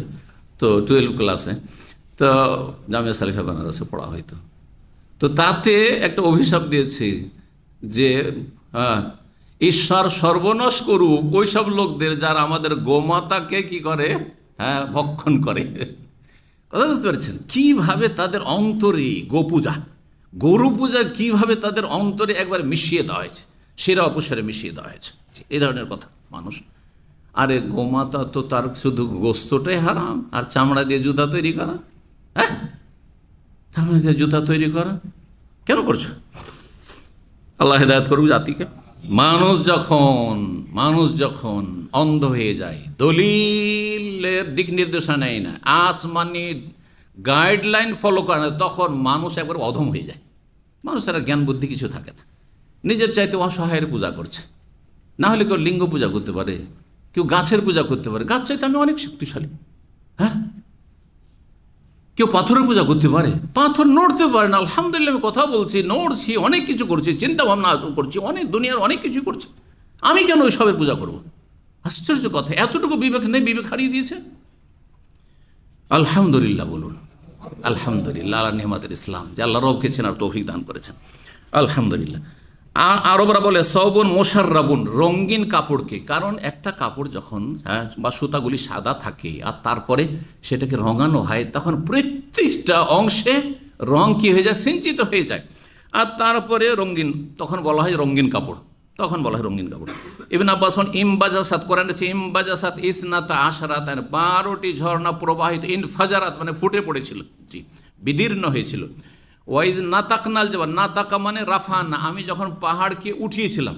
তো 12 ক্লাসে। তো জামিয়া সালিফা বেনারসে পড়া হয়তো। তো তাতে একটা অভিশাপ দিয়েছে যে ঈশ্বর সর্বনাশ করুক ওই সব লোকদের যারা আমাদের গোমাতাকে কি করে, ভক্ষণ করে। কথা বুঝতে পারছেন কিভাবে তাদের অন্তরে গোপূজা, গরু পূজা কিভাবে তাদের অন্তরে একবার মিশিয়ে দেওয়া হয়েছে, সেরা অপসারে মিশিয়ে দেওয়া হয়েছে, এই ধরনের কথা মানুষ। আরে গোমাতা তো তার শুধু গোস্তটাই হারাম, আর চামড়া দিয়ে জুতা তৈরি করা, চামড়া দিয়ে জুতা তৈরি করা কেন করছো? আল্লাহ হেদায়েত করুক জাতিকে। মানুষ যখন অন্ধ হয়ে যায়, দলিলের দিক নির্দেশনা নেয় না, আসমানি গাইডলাইন ফলো করে না, তখন মানুষ একবার অধম হয়ে যায়। মানুষের জ্ঞান বুদ্ধি কিছু থাকে না, নিজের চাইতে অসহায়ের পূজা করছে। না হলে কেউ লিঙ্গ পূজা করতে পারে, কেউ গাছের পূজা করতে পারে, গাছ চাইতে আমি অনেক শক্তিশালী। কেউ পাথরের পূজা করতে পারে, পাথর নড়তে পারে না। আলহামদুলিল্লাহ আমি কথা বলছি, নড়ছি, অনেক কিছু করছি, চিন্তা ভাবনা করছি, অনেক দুনিয়ার অনেক কিছু করছি, আমি কেন ওই সবের পূজা করব? আশ্চর্য কথা, এতটুকু বিবেক নেই, বিবেক হারিয়ে দিয়েছে। আলহামদুলিল্লাহ বলুন, আলহামদুলিল্লাহ আলা নিহমাতের ইসলাম, যে আল্লাহ রবকে চেনার তৌফিক দান করেছেন, আলহামদুলিল্লাহ। আরবরা বলে সবুন মোশাররাবুন, রঙিন কাপড়কে। কারণ একটা কাপড় যখন বা সুতাগুলি সাদা থাকে আর তারপরে সেটাকে রঙানো হয়, তখন প্রত্যেকটা অংশে রং কি হয়ে যায়, সিঞ্চিত হয়ে যায়, আর তারপরে রঙিন, তখন বলা হয় রঙিন কাপড়, তখন বলা হয় রঙিন কাপড়। ইবনে আব্বাস ইমবাজাসাত, কোরআন আছে ইমবাজাসাত ইসনাতা আশরাত, 12টি ঝর্ণা প্রবাহিত, ইনফাজারাত মানে ফুটে পড়েছিল, জি বিদীর্ণ হয়েছিল। ওয়াইজ নাতাকনাল জবাল, নাতাকা মানে রাফানা, আমি যখন পাহাড়কে উঠিয়েছিলাম।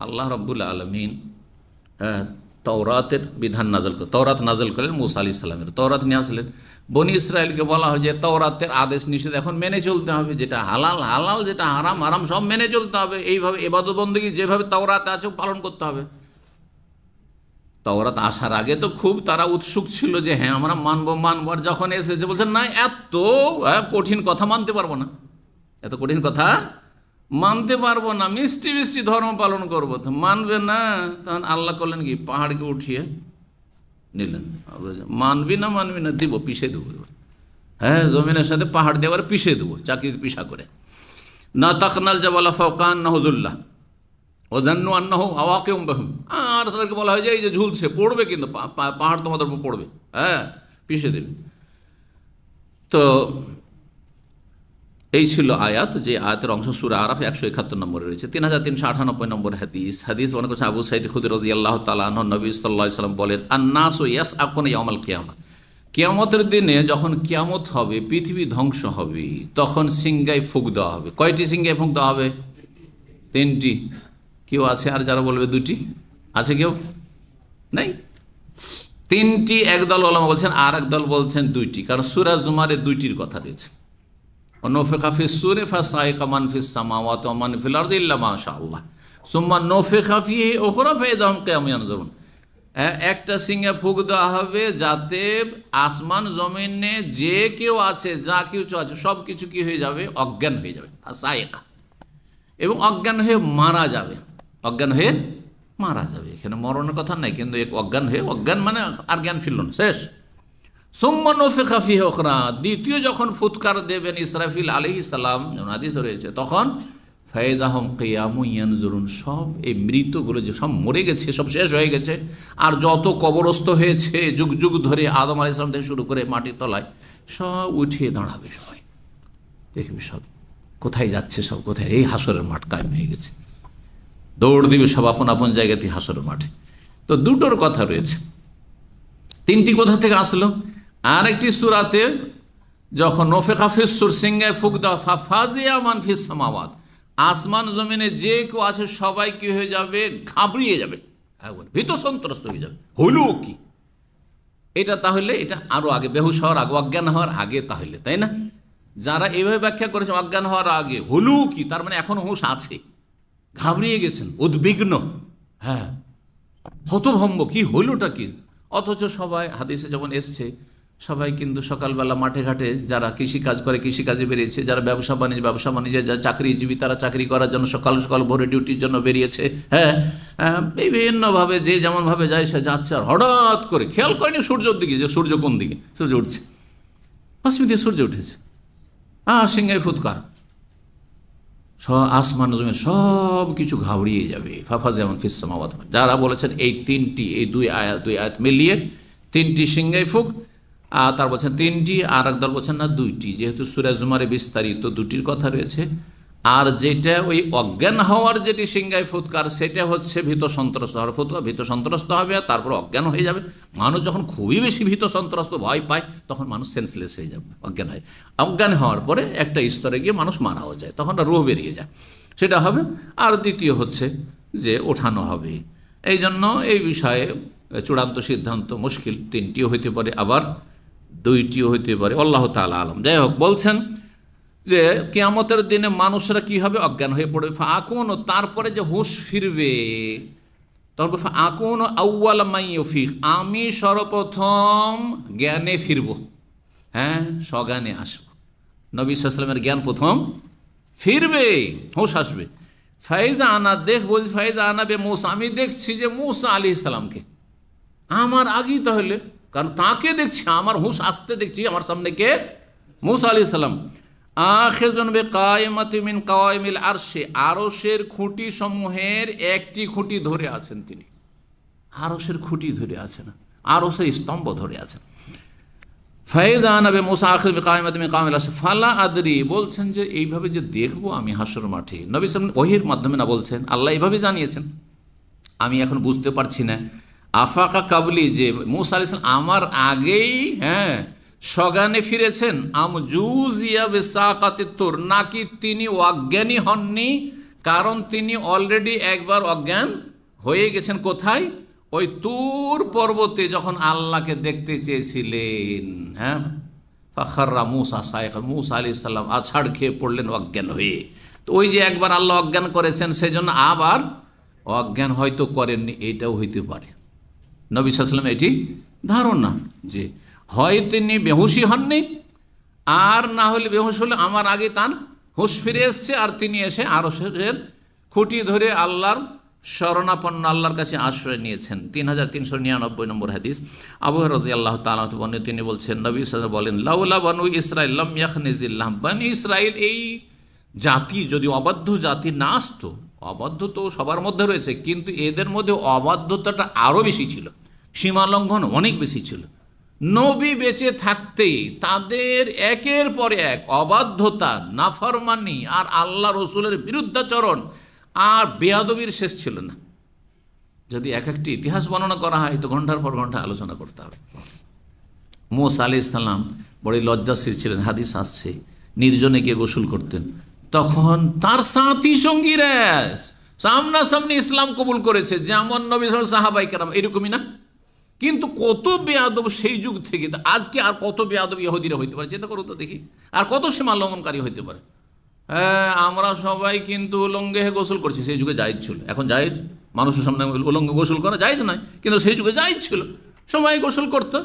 আল্লাহ রাব্বুল আলামিন তওরাতের বিধান নাজল করে, তওরাত নাজল করলেন মুসা আলাইহিস সালামের, তওরাত নিয়ে আসলেন। বনি ইসরায়েলকে বলা হয় যে তওরাতের আদেশ নিষেধ এখন মেনে চলতে হবে, যেটা হালাল হালাল, যেটা হারাম হারাম, সব মেনে চলতে হবে। এইভাবে ইবাদত বন্দেগী যেভাবে তওরাতে আছে পালন করতে হবে। তওরাত আসার আগে তো খুব তারা উৎসুক ছিল যে হ্যাঁ আমরা মানবো, আর যখন এসেছে বলছেন না, এত কঠিন কথা মানতে পারবো না, এত কঠিন কথা মানতে পারবো না, মিষ্টি মিষ্টি ধর্ম পালন করবো, তো মানবে না। তখন আল্লাহ করলেন কি, পাহাড়কে উঠিয়ে নিলেন। মানবি না দিব, পিষে দেবো, জমিনের সাথে পাহাড় দেওয়ার পিষে দেবো, চাকরিকে পিষা করে। না তাকনাল জাবালা ফাওকান নাহুদুল্লাহ ওজান্নু আন্নাহু আওয়াকিউম বাহুম, আর তাদেরকে বলা হয় যে এই যে ঝুলছে, পড়বে কিন্তু, পাহাড় তোমাদের উপর পড়বে, পিষে দেবে। তো এই ছিল আয়াত, যে আয়াতের অংশ সূরা আরাফ 171 নম্বরে রয়েছে। 3398 নম্বর হাদিস মনে করছে আবু সাঈদ খুদরি রাদিয়াল্লাহু তাআলা আনহু, নবী সাল্লাল্লাহু আলাইহি ওয়াসাল্লাম বলেন, আন-নাসু ইয়াসআকুনা ইয়াউমাল কিয়ামা, কিয়ামতের দিনে যখন কিয়ামত হবে, পৃথিবী ধ্বংস হবে, তখন সিংহায় ফুঁক দেওয়া হবে। কয়টি সিংহায় ফুঁক দেওয়া হবে? 3টি। কেউ আছে আর যারা বলবে 2টি? আছে কেউ? নাই, 3টি। একদল ওলামা বলছেন, আর একদল বলছেন 2টি, কারণ সূরা জুমারে 2টির কথা রয়েছে। নফিখা ফিস সূরি ফাসাইকা মান ফিস সামাওয়াতি ওয়া মান ফিল আরদি ইল্লা মা শাআল্লাহ সুম্মা নফিখা ফিহি উখরা ফাইদাহুম কিয়ামুন ইয়ানজুরুন। একটা সিংহে ফুঁক দেওয়া হবে যাতে আসমান জমিনে যে কেউ আছে, যা কিছু আছে, সব কিছু কি হয়ে যাবে, অজ্ঞান হয়ে যাবে, ফাসাইকা, এবং অজ্ঞান হয়ে মারা যাবে, অজ্ঞান হয়ে মারা যাবে। এখানে মরণের কথা নাই, কিন্তু এক অজ্ঞান হয়ে, অজ্ঞান মানে আর জ্ঞান ফিরল না, শেষ। সুম্মা নফিখা ফিহি উখরা, দ্বিতীয় যখন ফুৎকার দেবেন ইসরাফিল আলাইহিস সালাম, হাদিসে রয়েছে, তখন ফাইদাহুম কিয়ামুন ইয়ানজুরুন, সব এই মৃতগুলো যে সব মরে গেছে, সব শেষ হয়ে গেছে, আর যত কবরস্থ হয়েছে যুগ যুগ ধরে আদম আলাইহিস সালাম থেকে শুরু করে মাটির তলায়, সব উঠিয়ে দাঁড়াবে, সবাই দেখবি সব কোথায় যাচ্ছে, সব কোথায়, এই হাসরের মাঠ কায়েম হয়ে গেছে, দৌড় দিবে সব আপন আপন জায়গাতে হাসরের মাঠে। তো দুটোর কথা রয়েছে। 3টি কোথা থেকে আসলো? আর একটি সূরাতে যখন নফিখা ফিস সূর, সিংহায় ফুঁক দেওয়া, ফাফাজিয়া মান ফিস সামাওয়াত, আসমান জমিনে যে কেউ আছে সবাই কি হয়ে যাবে, ঘাবড়িয়ে যাবে, ভীত সন্ত্রস্ত হয়ে যাবে। হলো কি এটা? তাহলে এটা আরো আগে, বেহুশ হওয়ার আগে, অজ্ঞান হওয়ার আগে, তাহলে তাই না? যারা এইভাবে ব্যাখ্যা করেছে অজ্ঞান হওয়ার আগে, হলো কি তার মানে এখন হুঁশ আছে, ঘাবড়িয়ে গেছেন, উদ্বিগ্ন, হতভম্ব, কি হইলটা কি? অথচ সবাই হাদিসে যেমন এসছে, সবাই কিন্তু সকালবেলা মাঠে ঘাটে যারা কৃষিকাজ করে কৃষিকাজে বেরিয়েছে, যারা ব্যবসা বাণিজ্যে, যারা চাকরিজীবী তারা চাকরি করার জন্য সকাল সকাল ভোরে ডিউটির জন্য বেরিয়েছে। বিভিন্নভাবে যে যেমনভাবে যায় সে যাচ্ছে, আর হঠাৎ করে খেয়াল করেনি সূর্যের দিকে, যে সূর্য কোন দিকে সূর্য উঠছে, পশ্চিম দিয়ে সূর্য উঠেছে, সিংহায় ফুৎকার, আসমান জমিন সব কিছু ঘাবড়িয়ে যাবে। ফাফা যেমন ফিসামাওয়াত, যারা বলেছেন এই তিনটি, এই দুই আয়াত মিলিয়ে তিনটি সিংহাই ফুক, আর তার বলছেন তিনটি, আর একদল বলছেন না দুইটি, যেহেতু সূরা জুমারে বিস্তারিত দুটির কথা রয়েছে। আর যেটা ওই অজ্ঞান হওয়ার যেটি সিংহায় ফুৎকার, সেটা হচ্ছে ভীত সন্ত্রস্ত হওয়ার ফুৎকার। ভীত সন্ত্রস্ত হবে আর তারপর অজ্ঞান হয়ে যাবে। মানুষ যখন খুবই বেশি ভীত সন্ত্রস্ত ভয় পায়, তখন মানুষ সেন্সলেস হয়ে যাবে, অজ্ঞান হয়। অজ্ঞান হওয়ার পরে একটা স্তরে গিয়ে মানুষ মারাও যায়, তখন রুহ বেরিয়ে যায়, সেটা হবে। আর দ্বিতীয় হচ্ছে যে ওঠানো হবে। এই জন্য এই বিষয়ে চূড়ান্ত সিদ্ধান্ত মুশকিল, তিনটিও হইতে পারে আবার দুইটিও হইতে পারে, আল্লাহ তাআলা আলম। যাই হোক, বলছেন যে কিয়ামতের দিনে মানুষরা কি হবে, অজ্ঞান হয়ে পড়বে। ফাকুন, তারপরে যে হুঁশ ফিরবে, তারপর ফাকুন আউয়াল মাইয়ুফিক, আমি সর্বপ্রথম জ্ঞানে ফিরব, হ্যাঁ, সজ্ঞানে আসব। নবী সাল্লাল্লাহু আলাইহি ওয়াসাল্লামের জ্ঞান প্রথম ফিরবে, হুঁশ আসবে। ফাইজা আনা, দেখ বলছি ফাইজা আনা বে মুসা, আমি দেখছি যে মুসা আলাইহিস সালামকে আমার আগেই, তাহলে কারণ তাকে দেখছি, আমার হুঁশ আসতে দেখছি, আমার সামনে কে, মুসা আলাইহিস সালাম। আখিযুন বিকায়মাতি মিন কাওয়াইমিল আরশে, আরশের খুঁটি সমূহের একটি খুঁটি ধরে আছেন তিনি, আরশের খুঁটি ধরে আছেন, আরশের স্তম্ভ ধরে আছেন। ফাইদা নবী মুসা আখিযুন বিকায়মাতি মিন কাওয়াইমিল আরশে ফালা আদরি, বলছেন যে এইভাবে যে দেখবো আমি হাসর মাঠে, নবী সাল্লাল্লাহু ওহীর মাধ্যমে না বলছেন, আল্লাহ এইভাবে জানিয়েছেন, আমি এখন বুঝতে পারছি না। আফাকা কাবলি, যে মুসা আলাইহিস সালাম আমার আগেই, হ্যাঁ, সজ্ঞানে ফিরেছেন। আমজুজিয়া বিসাকাতি তুর, নাকি তিনি অজ্ঞানী হননি, কারণ তিনি অলরেডি একবার অজ্ঞান হয়ে গেছেন। কোথায়? ওই তুর পর্বতে যখন আল্লাহকে দেখতে চেয়েছিলেন, হ্যাঁ, ফাখাররা মুসা সাইকা, মুসা আলাইহিস সালাম আছাড় খেয়ে পড়লেন অজ্ঞান হয়ে। তো ওই যে একবার আল্লাহ অজ্ঞান করেছেন, সেই জন্য আবার অজ্ঞান হয়তো করেননি, এইটাও হইতে পারে। নবী সাল্লাল্লাহু আলাইহি ওয়াসাল্লাম এটি ধারণা যে হয় তিনি বেহুশি হননি, আর না হলে বেহুশ হলে আমার আগে তার হুঁশ ফিরে এসছে, আর তিনি এসে আরশের খুঁটি ধরে আল্লাহর শরণাপন্ন, আল্লাহর কাছে আশ্রয় নিয়েছেন। 3399 নম্বর হাদিস, আবু হুরায়রা রাদিয়াল্লাহু তাআলা বর্ণিত, তিনি বলছেন নবী সাল্লাল্লাহু আলাইহি ওয়াসাল্লাম বলেন, লাউলা বানু ইসরাঈল লাম ইয়াখনিজিল্লাহ, বনি ইসরাঈল এই জাতি যদি অবাধ্য জাতি না আসতো, অবাধ্য তো সবার মধ্যে রয়েছে, কিন্তু এদের মধ্যে অবাধ্যতাটা আরও বেশি ছিল, সীমালঙ্ঘন অনেক বেশি ছিল। নবী বেঁচে থাকতেই তাদের একের পর এক অবাধ্যতা, নাফরমানি আর আল্লাহ রসুলের বিরুদ্ধাচরণ আর বেয়াদবির শেষ ছিল না। যদি এক একটি ইতিহাস বর্ণনা করা হয় তো ঘন্টার পর ঘন্টা আলোচনা করতে হবে। মুসা আলাইহিস সালাম বড়ই লজ্জাশীল ছিলেন, হাদিস আসছে, নির্জনে গিয়ে গোসল করতেন, তখন তার সাথী সঙ্গীরা সামনাসামনি ইসলাম কবুল করেছে, যেমন নবী সাল্লাল্লাহু আলাইহি ওয়াসাল্লাম, সাহাবায়ে কেরাম, এরকমই না? কিন্তু কত বেয়াদব সেই যুগ থেকে, আজকে আর কত বেয়াদব ইহুদিরা হইতে পারে, চিন্তা করো তো দেখি, আর কত সীমা লঙ্ঘনকারী হইতে পারে। হ্যাঁ, আমরা সবাই কিন্তু উলঙ্গে গোসল করছি, সেই যুগে জায়েজ ছিল, এখন জায়েজ, মানুষের সামনে উলঙ্গে গোসল করা জায়েজ নয়, কিন্তু সেই যুগে জায়েজ ছিল, সবাই গোসল করতো।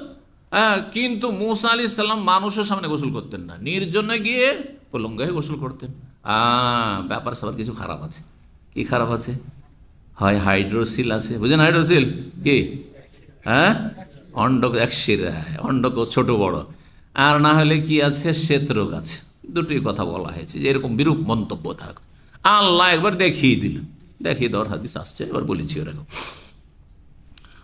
হ্যাঁ, কিন্তু মুসা আলাইহিস সালাম মানুষের সামনে গোসল করতেন না, নির্জনে গিয়ে উলঙ্গে গোসল করতেন। ব্যাপার সবার কিছু খারাপ আছে। কি খারাপ আছে? হয় হাইড্রোসিল আছে, বুঝেন হাইড্রোসিল কি? হ্যাঁ, অন্ডকোষ ছোট বড়, আর না হলে কি আছে, শ্বেতরোগ আছে। দুটি কথা বলা হয়েছে যে এরকম বিরূপ মন্তব্য তার আল্লাহ একবার দেখিয়ে দিলেন, দেখিয়ে দেওয়ার হাদিস আসছে, এবার বলেছি ওরকম।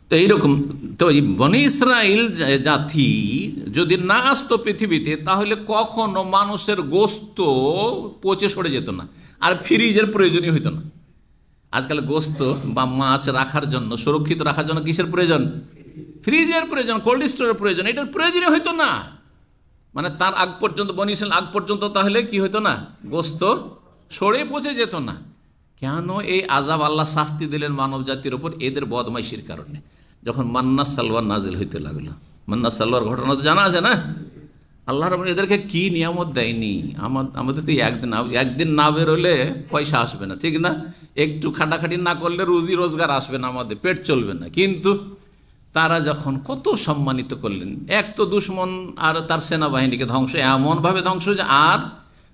তো এইরকম, তো এই বনি ইসরাইল জাতি যদি না আসতো পৃথিবীতে, তাহলে কখনো মানুষের গোস্ত পচে সরে যেত না, আর ফ্রিজের প্রয়োজনই হইতো না। আজকাল গোস্ত বা মাছ রাখার জন্য, সুরক্ষিত রাখার জন্য কিসের প্রয়োজন? ফ্রিজের প্রয়োজন, কোল্ড স্টোরের প্রয়োজন, এটার প্রয়োজনই হইতো না। মানে তার আগ পর্যন্ত, বনি ইসরাইল আগ পর্যন্ত তাহলে কি হইতো না, গোস্ত সরে পচে যেত না। কেন এই আযাব আল্লাহ শাস্তি দিলেন মানব জাতির ওপর? এদের বদমাইশির কারণে। যখন মান্না সালওয়ার নাজিল হইতে লাগলো, মান্না সালওয়ার ঘটনা তো জানা আছে না? আল্লাহ রাব্বুল এদেরকে কি নিয়ামত দেয়নি। আমাদের তো একদিন না বেরোলে পয়সা আসবে না, ঠিক না? একটু খাটাখাটি না করলে রুজি রোজগার আসবে না, আমাদের পেট চলবে না। কিন্তু তারা যখন কত সম্মানিত করলেন, এক তো দুশ্মন আর তার সেনাবাহিনীকে ধ্বংস, এমনভাবে ধ্বংস যে আর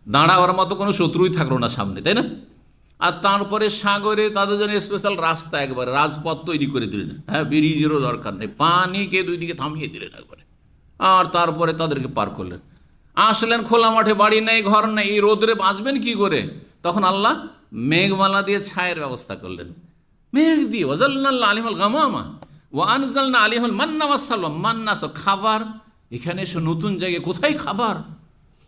দাঁড়াওয়ার মতো কোনো শত্রুই থাকলো না সামনে, তাই না? আর তারপরে সাগরে তাদের জন্য স্পেশাল রাস্তা, একবারে রাজপথ তৈরি করে দিলেন। হ্যাঁ, ব্রিজেরও দরকার নেই, পানিকে দুই দিকে থামিয়ে দিলেন একবারে, আর তারপরে তাদেরকে পার করলেন। আসলেন খোলা মাঠে, বাড়ি নেই, ঘর নেই, এই রোদরে বাঁচবেন কি করে? তখন আল্লাহ মেঘমালা দিয়ে ছায়ের ব্যবস্থা করলেন। মেঘ দিয়ে ওয়াজাল্লাল্লাহু আলাইহিল গামামা ওয়া আনজালনা আলাইহিল মান্না ওয়াসসালওয়া, মান্না খাবার। এখানে এসে নতুন জায়গায় কোথায় খাবার,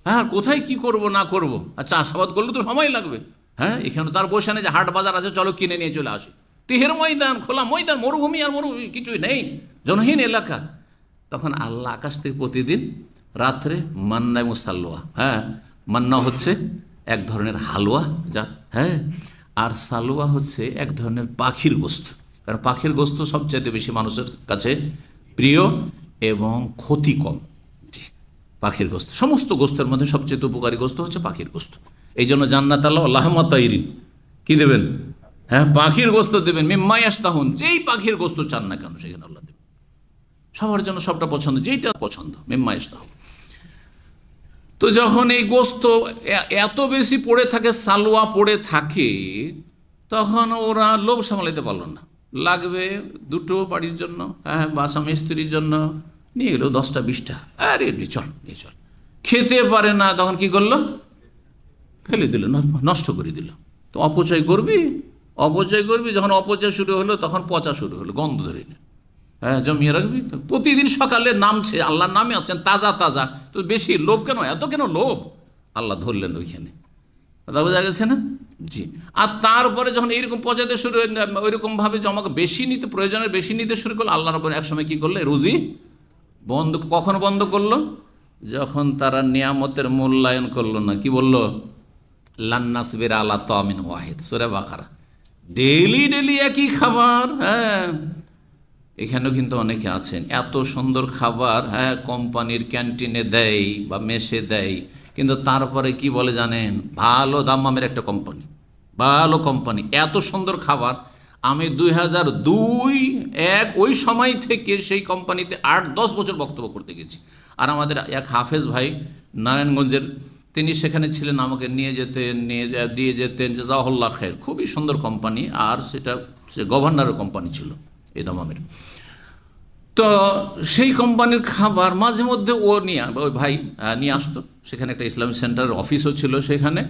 হ্যাঁ কোথায় কি করব না করব, আচ্ছা চাষাবাদ করলে তো সময় লাগবে, হ্যাঁ এখানে তার বসে নেই যে হাট বাজার আছে চলো কিনে নিয়ে চলে আসি। তিহের ময়দান, খোলা ময়দান, মরুভূমি আর মরুভূমি, কিছুই নেই, জনহীন এলাকা। তখন আল্লাহ আকাশ থেকে প্রতিদিন রাত্রে মান্না এবং সালোয়া, হ্যাঁ মান্না হচ্ছে এক ধরনের হালুয়া যা, হ্যাঁ আর সালোয়া হচ্ছে এক ধরনের পাখির গোস্ত, কারণ পাখির গোস্ত সবচাইতে বেশি মানুষের কাছে প্রিয় এবং ক্ষতি কম। পাখির গোস্ত, সমস্ত গোস্তের মধ্যে সবচেয়ে উপকারী গোস্ত হচ্ছে পাখির গোস্ত। এই জন্য জান্নাত আল্লাহ লাহমা তাইরিন কি দেবেন, হ্যাঁ পাখির গোস্ত দেবেন, মিম্মা ইয়াশতাহুন, যেই পাখির গোস্ত চান না কেন সেখানে আল্লাহ দেবেন। সবার জন্য সবটা পছন্দ, যেইটা পছন্দ, মিম্মা ইয়াশতাহুন। তো যখন এই গোস্ত এত বেশি পড়ে থাকে, সালোয়া পড়ে থাকে, তখন ওরা লোভ সামলাতে পারল না, লাগবে দুটো বাড়ির জন্য, হ্যাঁ বা স্বামী স্ত্রীর জন্য, নিয়ে গেল 10টা 20টা, আরে চল নিয়ে চল, খেতে পারে না, তখন কি করলো, ফেলে দিল, নষ্ট করে দিল। তো অপচয় করবি, অপচয় করবি, যখন অপচয় শুরু হলো তখন পচা শুরু হলো, গন্ধ ধরে নিল, হ্যাঁ জমিয়ে রাখবি। প্রতিদিন সকালে নামছে, আল্লাহর নামে আছেন তাজা তাজা, তো বেশি লোভ কেন, এত কেন লোভ, আল্লাহ ধরলেন ওইখানে, কথা বোঝা গেছে না? জি। আর তারপরে যখন এইরকম পচাতে শুরু ওইরকমভাবে জমাকে বেশি নিতে, প্রয়োজনের বেশি নিতে শুরু করলো, আল্লাহর উপর একসময় কী করলো, রুজি বন্ধ। কখন বন্ধ করলো? যখন তারা নিয়ামতের মূল্যায়ন করলো না। কি বললো? লান্নাসবির আলা তামিন ওয়াহিদ, সূরা বাকারা। ডেইলি ডেইলি একই খাবার, হ্যাঁ এখানেও কিন্তু অনেকে আছেন এত সুন্দর খাবার, হ্যাঁ কোম্পানির ক্যান্টিনে দেয় বা মেসে দেয়, কিন্তু তারপরে কি বলে জানেন, ভালো দাম্মামের একটা কোম্পানি, ভালো কোম্পানি, এত সুন্দর খাবার। আমি 2002-01 ওই সময় থেকে সেই কোম্পানিতে 8-10 বছর বক্তব্য করতে গেছি। আর আমাদের এক হাফেজ ভাই নারায়ণগঞ্জের, তিনি সেখানে ছিলেন, আমাকে নিয়ে যেতেন, দিয়ে যেতেন, জাযাহুল্লাহ খায়র। খুবই সুন্দর কোম্পানি, আর সেটা গভর্নরের কোম্পানি ছিল এই দামামের। তো সেই কোম্পানির খাবার মাঝে মধ্যে ও নিয়ে, ওই ভাই নিয়ে আসতো, সেখানে একটা ইসলামিক সেন্টারের অফিসও ছিল, সেখানে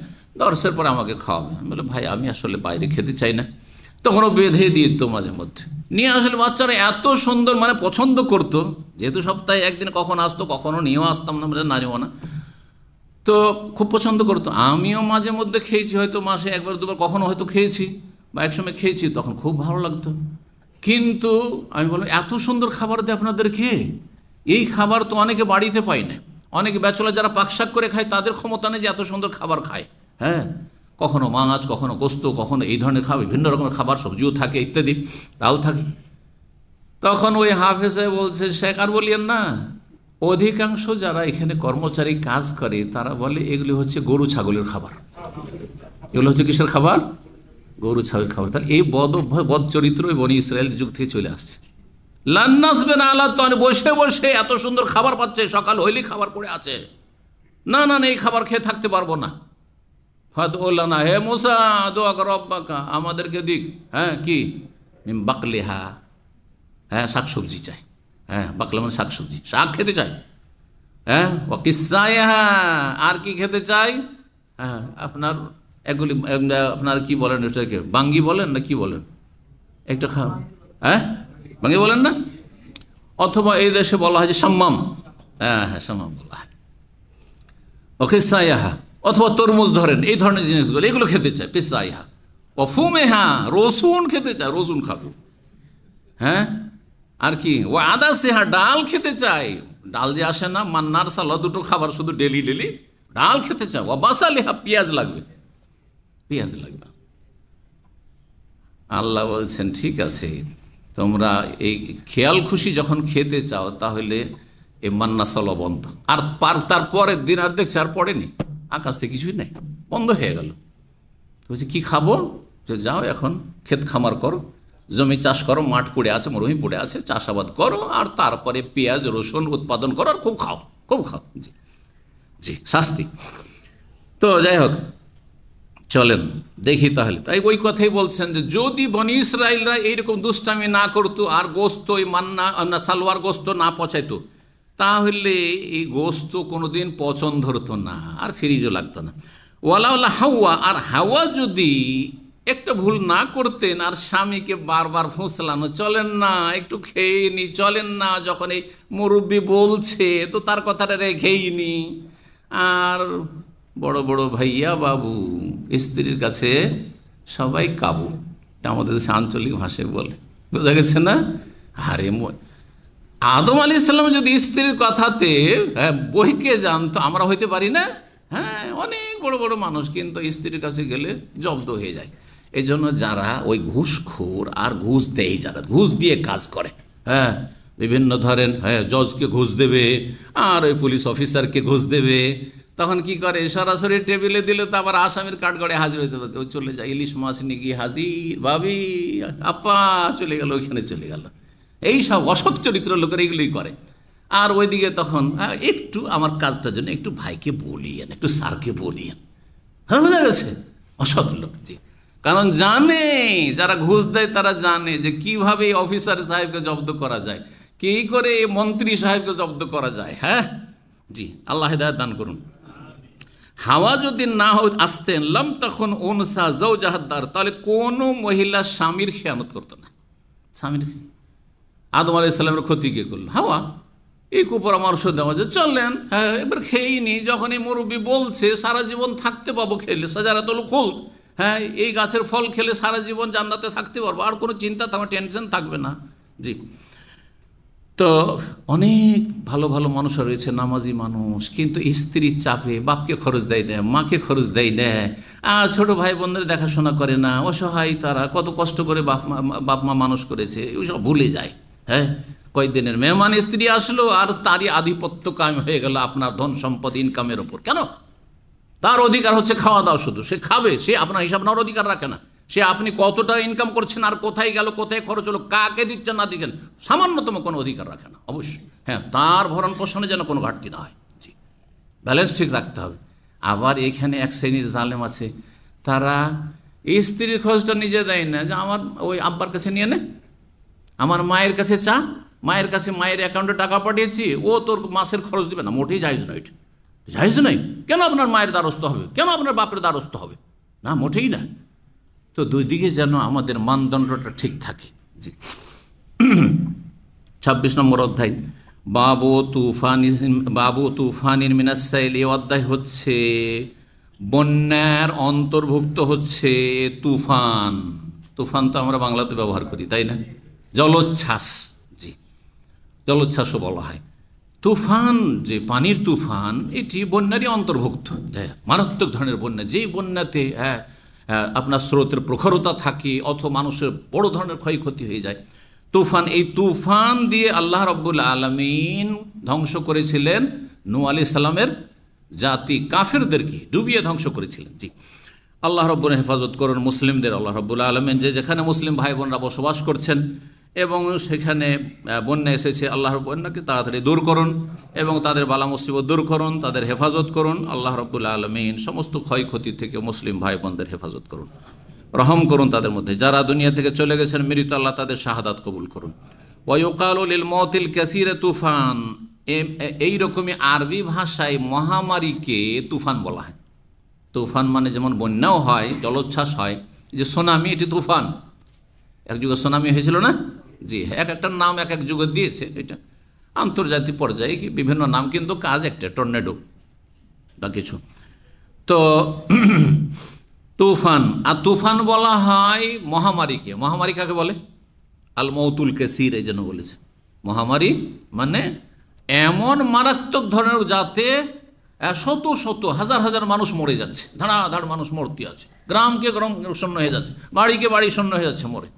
দর্শের পরে আমাকে খাওয়াবে। আমি বলে ভাই আমি আসলে বাইরে খেতে চাই না, তখন ও বেঁধে দিয়ে দিত মাঝে মধ্যে নিয়ে আসলে। বাচ্চারা এত সুন্দর মানে পছন্দ করতো, যেহেতু সপ্তাহে একদিন কখন আসতো, কখনো নিয়েও আসতাম না, না নেবো না, তো খুব পছন্দ করতো। আমিও মাঝে মধ্যে খেয়েছি, হয়তো মাসে একবার দুবার কখনো হয়তো খেয়েছি, বা একসময় খেয়েছি, তখন খুব ভালো লাগতো। কিন্তু আমি বললাম এত সুন্দর খাবার দেয় আপনাদেরকে, এই খাবার তো অনেকে বাড়িতে পায় না, অনেকে ব্যাচেলর যারা পাকশাক করে খায় তাদের ক্ষমতা নেই যে এত সুন্দর খাবার খায়, হ্যাঁ কখনো মাছ, কখনো গোস্ত, কখনো এই ধরনের খাবার, বিভিন্ন রকমের খাবার, সবজিও থাকে ইত্যাদি, ডাল থাকে। তখন ওই হাফেজে বলছে, শেখ আর বলিয়েন না, অধিকাংশ যারা এখানে কর্মচারী কাজ করে তারা বলে এগুলি হচ্ছে গরু ছাগলের খাবার, এগুলো হচ্ছে কিসের খাবার, গরু ছাগলের খাবার। তাহলে এই বদ চরিত্র বনি ইসরায়েল যুগ থেকে চলে আসছে। লান্নাসবেন আলা তান, বসে বসে এত সুন্দর খাবার পাচ্ছে, সকাল হইলেই খাবার পড়ে আছে, না না এই খাবার খেয়ে থাকতে পারবো না। ফাদউলানা, হে মুসা দোয়া কর রব্বাকা, আমাদেরকে দিক, হ্যাঁ কি মিন বাকলিহা, হ্যাঁ শাকসবজি চাই, হ্যাঁ বাকলা মানে শাকসবজি, শাক খেতে চাই, হ্যাঁ ও কিসাইহা, আর কি খেতে চাই, হ্যাঁ আপনার এগুলি আপনার কি বলেন এটাকে, বাঙ্গি বলেন না কি বলেন, একটা খাও, হ্যাঁ বাঙ্গি বলেন না, অথবা এই দেশে বলা হয় যে সাম্মাম, হ্যাঁ হ্যাঁ সাম্মাম বলা হয়, ও কিসাইহা, অথবা তরমুজ ধরেন, এই ধরনের জিনিসগুলো এগুলো খেতে চায়, কিসাইহা। ও ফুমেহা, রসুন খেতে চায়, রসুন খাবে, হ্যাঁ আর কি ও আদা সেহা, ডাল খেতে চায়, ডাল যে আসে না, মান্নার সালা, দুটো খাবার শুধু ডেলি ডেলি, ডাল খেতে চায়। ও বাসালিহা, পেঁয়াজ লাগবে, পেঁয়াজ লাগবে। আল্লাহ বলছেন ঠিক আছে, তোমরা এই খেয়াল খুশি যখন খেতে চাও তাহলে এই মান্না সালা বন্ধ। আর তারপরের দিন আর দেখছে আর পড়েনি, আকাশ থেকে কিছুই নেই, বন্ধ হয়ে গেল। বলছে কী খাবো, যে যাও এখন ক্ষেত খামার করো, জমি চাষ করো, মাঠ পড়ে আছে, মরুভূমি পড়ে আছে, চাষাবাদ করো, আর তারপরে পেঁয়াজ রসুন উৎপাদন করো, আর খুব খাও, খুব খাও। জি জি, শাস্তি। তো যাই হোক, চলেন দেখি তাহলে। তাই ওই কথাই বলছেন যে যদি বনি ইসরায়েলরা এইরকম দুষ্টামি না করতো, আর গোস্ত ওই মান্না সালোয়ার গোস্ত না পচাইতো, তাহলে এই গোস্ত কোনোদিন পচন ধরতো না, আর ফ্রিজও লাগতো না। ওয়ালা হাওয়া, আর হাওয়া যদি একটা ভুল না করতেন আর স্বামীকে বারবার ফুসলানো, চলেন না একটু খেয়ে নি, চলেন না, যখন এই মুরব্বি বলছে তো তার কথাটা রেখেই নি। আর বড় বড় ভাইয়া বাবু, স্ত্রীর কাছে সবাই কাবু, এটা আমাদের দেশে আঞ্চলিক ভাষায় বলে, বোঝা গেছে না? আরে আদম আলাইহিস সালাম যদি স্ত্রীর কথাতে বইকে জানতো, আমরা হইতে পারি না? হ্যাঁ, অনেক বড় বড় মানুষ কিন্তু স্ত্রীর কাছে গেলে জব্দ হয়ে যায়। এই জন্য যারা ওই ঘুষখোর আর ঘুষ দেয়, যারা ঘুষ দিয়ে কাজ করে, হ্যাঁ, বিভিন্ন ধরেন, হ্যাঁ, জজকে ঘুষ দেবে আর ওই পুলিশ অফিসারকে ঘুষ দেবে, তখন কি করে, সরাসরি টেবিলে দিলে তো আবার আসামির কাঠগড়ে হাজির হইতে পারতে, ও চলে যায়, ইলিশ মাছ নিয়ে গিয়ে হাজির, ভাবি আপা চলে গেল, ওইখানে চলে গেল। এই সব অসৎ চরিত্র লোকের এইগুলোই করে। আর ওইদিকে তখন একটু আমার কাজটার জন্য একটু ভাইকে বলিয়েন, একটু স্যারকে বলিয়েন, হ্যাঁ, বোঝা গেছে? অসৎ লোক, জি। কারণ জানে, যারা ঘুষ দেয় তারা জানে যে কিভাবে এই অফিসার সাহেবকে জব্দ করা যায়, কী করে মন্ত্রী সাহেবকে জব্দ করা যায়। হ্যাঁ, জি, আল্লাহ হিদায়াত দান করুন। হাওয়া যদি না আসতেন, লাম তখন উনসা জাওজাহাদ্দার, তাহলে কোনো মহিলা স্বামীর খেয়ানত করতো না। স্বামীর, আদম আলাইহিস সালামের ক্ষতি কে করলো? হাওয়া। এই কুপরামর্শ দেওয়া যে চলেন, হ্যাঁ, এবার খেয়েই নি, যখন এই মুরব্বী বলছে সারা জীবন থাকতে পাবো খেলে, সাজারাতুল খুলদ, হ্যাঁ, এই গাছের ফল খেলে সারা জীবন জান্নাতে থাকতে পারবো, আর কোনো চিন্তা, আমার টেনশন থাকবে না। জি। তো অনেক ভালো ভালো মানুষ রয়েছে, নামাজি মানুষ, কিন্তু স্ত্রীর চাপে বাপকে খরচ দেয় না, মাকে খরচ দেয় না, আর ছোটো ভাই বোনদের দেখাশোনা করে না, অসহায় তারা, কত কষ্ট করে বাপ মা মানুষ করেছে, ওইসব ভুলে যায়। হ্যাঁ, কয়েকদিনের মেহমান স্ত্রী আসলো আর তারই আধিপত্য কায়েম হয়ে গেল আপনার ধন সম্পদ ইনকামের ওপর। কেন? তার অধিকার হচ্ছে খাওয়া দাওয়া, শুধু সে খাবে, সে আপনার হিসাব নেওয়ার অধিকার রাখে না। সে আপনি কতটা ইনকাম করছেন আর কোথায় গেল, কোথায় খরচ হলো, কাকে দিচ্ছেন না দিচ্ছেন, সামান্যতম কোনো অধিকার রাখে না। অবশ্যই, হ্যাঁ, তার ভরণ পোষণে যেন কোনো ঘাটতি না হয়। জি, ব্যালেন্স ঠিক রাখতে হবে। আবার এখানে এক শ্রেণীর জালেম আছে, তারা স্ত্রীর খরচটা নিজে দেয় না, যে আমার ওই আব্বার কাছে নিয়ে নে, আমার মায়ের কাছে চা, মায়ের কাছে মায়ের অ্যাকাউন্টে টাকা পাঠিয়েছি, ও তোর মাসের খরচ দিবে না, মোটেই জায়েজ নয়, এটা জায়েজ নয়। কেন আপনার মায়ের দ্বারস্থ হবে, কেন আপনার বাপের দ্বারস্থ হবে? না, মোটেই না। তো দুই দিকে যেন আমাদের মানদণ্ডটা ঠিক থাকে। জি, 26 নম্বর অধ্যায়, বাবু তুফানির মিনাসাইল। এই অধ্যায় হচ্ছে বন্যার অন্তর্ভুক্ত হচ্ছে তুফান। তুফান তো আমরা বাংলাতে ব্যবহার করি, তাই না? জলোচ্ছ্বাস, জি, জলোচ্ছ্বাসও বলা হয়। তুফান, যে পানির তুফান, এটি বন্যারই অন্তর্ভুক্ত। মারাত্মক ধরনের বন্যা, যেই বন্যাতে আপনার স্রোতের প্রখরতা থাকে অথবা মানুষের বড় ধরনের ক্ষয়ক্ষতি হয়ে যায়, তুফান। এই তুফান দিয়ে আল্লাহ রাব্বুল আলামিন ধ্বংস করেছিলেন নূহ আলাইহিস সালামের জাতি, কাফেরদেরকে ডুবিয়ে ধ্বংস করেছিলেন। জি, আল্লাহ রাব্বুল হেফাজত করুন মুসলিমদের। আল্লাহ রাব্বুল আলামিন যে যেখানে মুসলিম ভাই বোনরা বসবাস করছেন এবং সেখানে বন্যা এসেছে, আল্লাহর বন্যাকে তাড়াতাড়ি দূর করুন এবং তাদের বালা মুসিবত দূর করুন, তাদের হেফাজত করুন। আল্লাহ রাব্বুল আলামিন সমস্ত ক্ষয়ক্ষতি থেকে মুসলিম ভাই বোনদের হেফাজত করুন, রহম করুন তাদের মধ্যে। যারা দুনিয়া থেকে চলে গেছেন মৃত, আল্লাহ তাদের শাহাদাত কবুল করুন। ওয়ায়ুকালু লিল মওতিল কাসীরে তুফান। এইরকমই আরবি ভাষায় মহামারীকে তুফান বলা হয়। তুফান মানে যেমন বন্যাও হয়, জলোচ্ছ্বাস হয়, যে সুনামি, এটি তুফান। এক যুগে সুনামি হয়েছিল না? জি, এক একটা নাম এক এক যুগে দিয়েছে, এটা আন্তর্জাতিক পর্যায়ে বিভিন্ন নাম, কিন্তু কাজ একটা, টর্নেডো বা কিছু। তো তুফান, আর তুফান বলা হয় মহামারীকে। মহামারী কাকে বলে? আল মৌতুল কাসীর, এই জন্য বলেছে মহামারী মানে এমন মারাত্মক ধরনের, যাতে শত শত হাজার হাজার মানুষ মরে যাচ্ছে, ধাড়াধাড় মানুষ মরতে আছে, গ্রামকে গ্রাম শূন্য হয়ে যাচ্ছে, বাড়িকে বাড়ি শূন্য হয়ে যাচ্ছে মরে।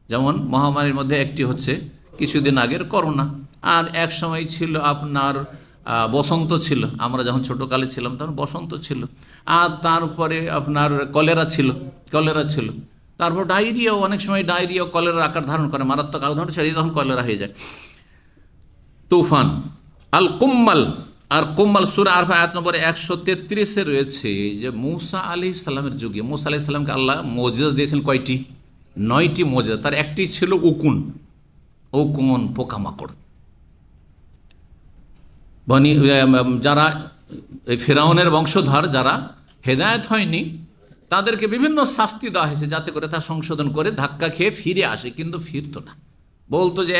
যেমন মহামারীর মধ্যে একটি হচ্ছে কিছুদিন আগের করোনা, আর এক সময় ছিল আপনার বসন্ত ছিল, আমরা যখন ছোটোকালে ছিলাম তখন বসন্ত ছিল, আর তারপরে আপনার কলেরা ছিল, তারপর ডায়রিয়াও, অনেক সময় ডায়রিয়া কলেরার আকার ধারণ করে, মারাত্মক আকার ধারণ, সেটাই তখন কলেরা হয়ে যায়। তুফান। আল কুম্মাল, আর কুম্মাল সূরা আরফ আয়াত নম্বর 133-এ রয়েছে যে মূসা আলাইহিস সালামের যুগে, মূসা আলাইহিস সালামকে আল্লাহ মুজিজা দিয়েছেন কয়টি? 9টি মুজিজা। তার একটি ছিল উকুন পোকামাকড়। যারা এই ফেরাউনের বংশধর, যারা হেদায়েত হয়নি, তাদেরকে বিভিন্ন শাস্তি দেওয়া হয়েছে যাতে করে তা সংশোধন করে ধাক্কা খেয়ে ফিরে আসে, কিন্তু ফিরতো না। বলতো যে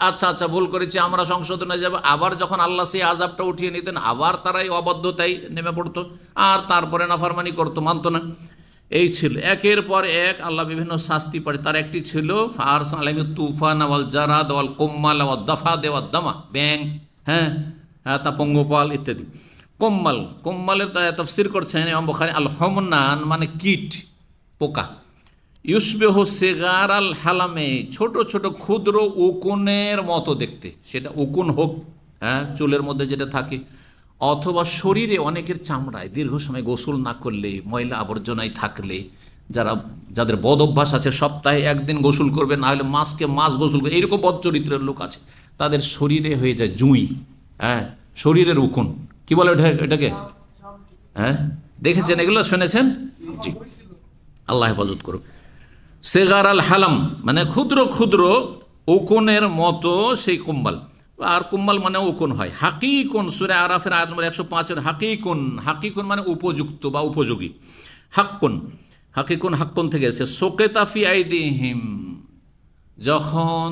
আচ্ছা আচ্ছা ভুল করেছি, আমরা সংশোধনে যাব। আবার যখন আল্লাহ সেই আযাবটা উঠিয়ে নিতেন, আবার তারাই অবাধ্যতায় নেমে পড়তো, আর তারপরে নাফরমানি করতো, মানতো না। এই ছিল একের পর এক আল্লাহ বিভিন্ন শাস্তি পাঠিয়ে। তার একটি ছিল ফারসাল আলাইহিম তুফান ওয়াল জারাদ ওয়াল কুম্মাল ওয়াদ দাফাদ ওয়াদ দামা, ব্যাং, তা পঙ্গপাল ইত্যাদি। কোম্মালের তাফসীর করছেন ইমাম বুখারী আল হমনান মানে কীট, পোকা। ইউসবিহু সিগার আল হালামে, ছোট ছোট ক্ষুদ্র উকুনের মতো দেখতে, সেটা উকুন হোক, চুলের মধ্যে যেটা থাকে, অথবা শরীরে অনেকের চামড়ায় দীর্ঘ সময় গোসল না করলে, ময়লা আবর্জনায় থাকলে, যাদের বদ অভ্যাস আছে সপ্তাহে একদিন গোসল করবে, না হলে মাসকে মাস গোসল করবে, এইরকম বদ চরিত্রের লোক আছে, তাদের শরীরে হয়ে যায় জুঁই, শরীরের উকুন। কি বলে এটাকে? দেখেছেন এগুলো, শুনেছেন? জি, আল্লাহ হেফাজত করুক। সেগার আল হালাম মানে ক্ষুদ্র ক্ষুদ্র উকুনের মতো সেই কুম্বাল, আর কুম্বাল মানে উকুন হয়। হাকিকুন, সূরা আরাফের আয়াত নম্বর 105-এর হাকিকুন, হাকিকুন মানে উপযুক্ত বা উপযোগী। হাক্কুন, হাকিকুন হাক্কুন থেকে এসে সোকেতা ফি আইদিহিম, যখন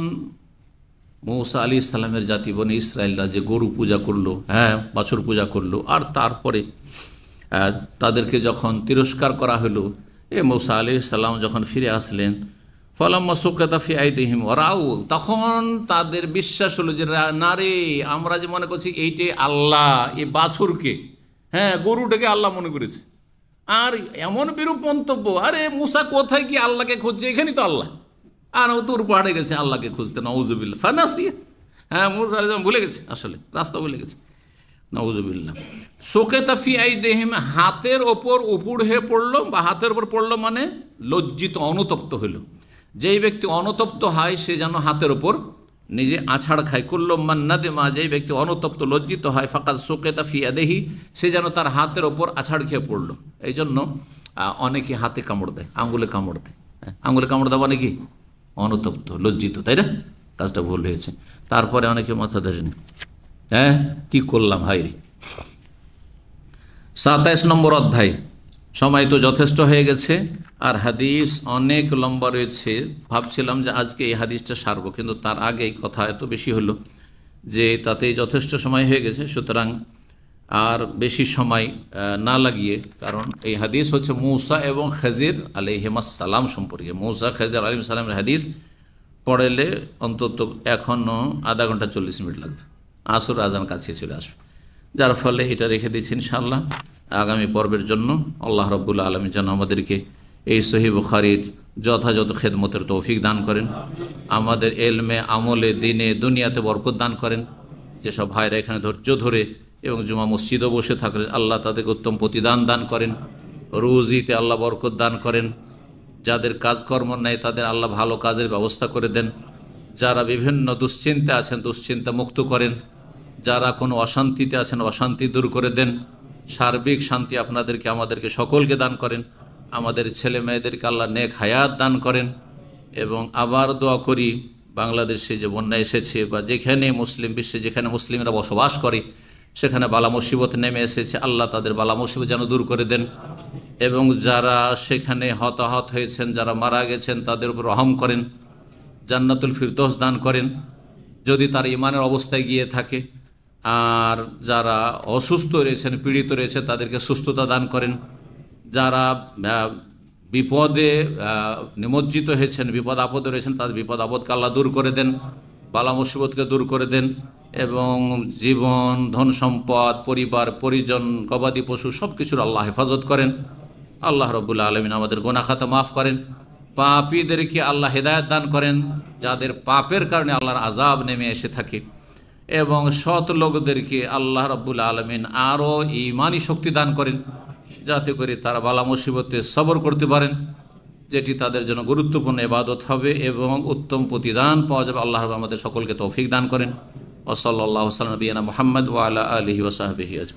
মূসা আলাইহিস সালামের জাতি বনি ইসরায়েলরা যে গরু পূজা করলো, বাছুর পূজা করলো, আর তারপরে তাদেরকে যখন তিরস্কার করা হলো, মূসা আলাইহিস সালাম যখন ফিরে আসলেন, ফালাম্মা সুকিতা ফি আইদিহিম ওয়ারাউ, তখন তাদের বিশ্বাস হলো যে না রে, আমরা যে মনে করছি এইটাই আল্লাহ, এই বাছুরকে, গরুটাকে আল্লাহ মনে করেছে। আর এমন বিরূপ মন্তব্য, আরে মূসা কোথায় কি আল্লাহকে খুঁজছে, এখানেই তো আল্লাহ, আর ও তোর পাহাড়ে গেছে আল্লাহকে খুঁজতে, নাউযুবিল্লাহ ফানাসিয়া। মূসা আলাইহিস সালাম ভুলে গেছে, আসলে রাস্তা ভুলে গেছে, নাউযুবিল্লাহ। সুকিতা ফি আইদিহিম, হাতের ওপর উপুড় হয়ে পড়লো, বা হাতের ওপর পড়লো মানে লজ্জিত, অনুতপ্ত হইল। যেই ব্যক্তি অনুতপ্ত হয় সে যেন হাতের ওপর নিজে আছাড় খায়। কুল্লু মান নাদিমা, যেই ব্যক্তি অনুতপ্ত লজ্জিত হয়, ফাকাদ সুকিতা ফি ইয়াদিহি, সে যেন তার হাতের ওপর আছাড় খেয়ে পড়লো। এই জন্য অনেকে হাতে কামড় দেয়, আঙ্গুলে কামড় দেয়। আঙ্গুলে কামড় দেওয়া মানে কি? অনুতপ্ত, লজ্জিত, তাই না? কাজটা ভুল হয়েছে। তারপরে অনেকে মাথা দেয়নি, কি করলাম হাই রে। 27 নম্বর অধ্যায়। সময় তো যথেষ্ট হয়ে গেছে, আর হাদিস অনেক লম্বা রয়েছে। ভাবছিলাম যে আজকে এই হাদিসটা সারব, কিন্তু তার আগেই কথা এত বেশি হলো যে তাতেই যথেষ্ট সময় হয়ে গেছে। সুতরাং আর বেশি সময় না লাগিয়ে, কারণ এই হাদিস হচ্ছে মূসা এবং খেজির আলাইহিমাস সালাম সম্পর্কে। মূসা খেজির আলাইহিস সালামের হাদিস পড়াইলে অন্তত এখনও আধা ঘন্টা 40 মিনিট লাগবে, আসর আজান কাছে চলে আসবে। যার ফলে এটা রেখে দিচ্ছি ইনশাআল্লাহ আগামী পর্বের জন্য। আল্লাহ রাব্বুল আলামিন যেন আমাদেরকে এই সহিহ বুখারীর যথাযথ খেদমতের তৌফিক দান করেন, আমাদের এলমে, আমলে, দিনে, দুনিয়াতে বরকত দান করেন। যেসব ভাইরা এখানে ধৈর্য ধরে এবং জুমা মসজিদও বসে থাকলেন, আল্লাহ তাদেরকে উত্তম প্রতিদান দান করেন, রুজিতে আল্লাহ বরকত দান করেন। যাদের কাজকর্ম নেই তাদের আল্লাহ ভালো কাজের ব্যবস্থা করে দেন। যারা বিভিন্ন দুশ্চিন্তা আছেন দুশ্চিন্তা মুক্ত করেন। যারা কোনো অশান্তিতে আছেন অশান্তি দূর করে দেন। সার্বিক শান্তি আপনাদেরকে আমাদেরকে সকলকে দান করেন। আমাদের ছেলে মেয়েদেরকে আল্লাহ নেক হায়াত দান করেন। এবং আবার দোয়া করি, বাংলাদেশে যে বন্যা এসেছে বা যেখানে মুসলিম বিশ্বে যেখানে মুসলিমরা বসবাস করে সেখানে বালা মুসিবত নেমে এসেছে, আল্লাহ তাদের বালা মুসিবত যেন দূর করে দেন। এবং যারা সেখানে হতাহত হয়েছেন, যারা মারা গেছেন, তাদের উপর রহম করেন, জান্নাতুল ফিরদৌস দান করেন যদি তার ইমানের অবস্থায় গিয়ে থাকে। আর যারা অসুস্থ রয়েছেন, পীড়িত রয়েছে, তাদেরকে সুস্থতা দান করেন। যারা বিপদে নিমজ্জিত হয়েছেন, বিপদ আপদে রয়েছেন, তাদের বিপদ আপদকে আল্লাহ দূর করে দেন, বালা মুসিবতকে দূর করে দেন। এবং জীবন, ধন সম্পদ, পরিবার পরিজন, গবাদি পশু সব কিছুর আল্লাহ হেফাজত করেন। আল্লাহ রাব্বুল আলামিন আমাদের গুনাহ খাতা মাফ করেন। পাপীদেরকে আল্লাহ হেদায়েত দান করেন, যাদের পাপের কারণে আল্লাহর আযাব নেমে এসে থাকে। এবং সৎ লোকদেরকে আল্লাহ রাব্বুল আলামিন আরও ঈমানি শক্তি দান করেন, যাতে করে তারা বালা মুসিবতে সবর করতে পারেন, যেটি তাদের জন্য গুরুত্বপূর্ণ ইবাদত হবে এবং উত্তম প্রতিদান পাওয়া যাবে। আল্লাহ আমাদের সকলকে তৌফিক দান করেন। ওয়া সাল্লাল্লাহু আলা নবিয়িনা মুহাম্মদ ওয়া আলা আলিহি ওয়া সাহবিহি আজমাইন।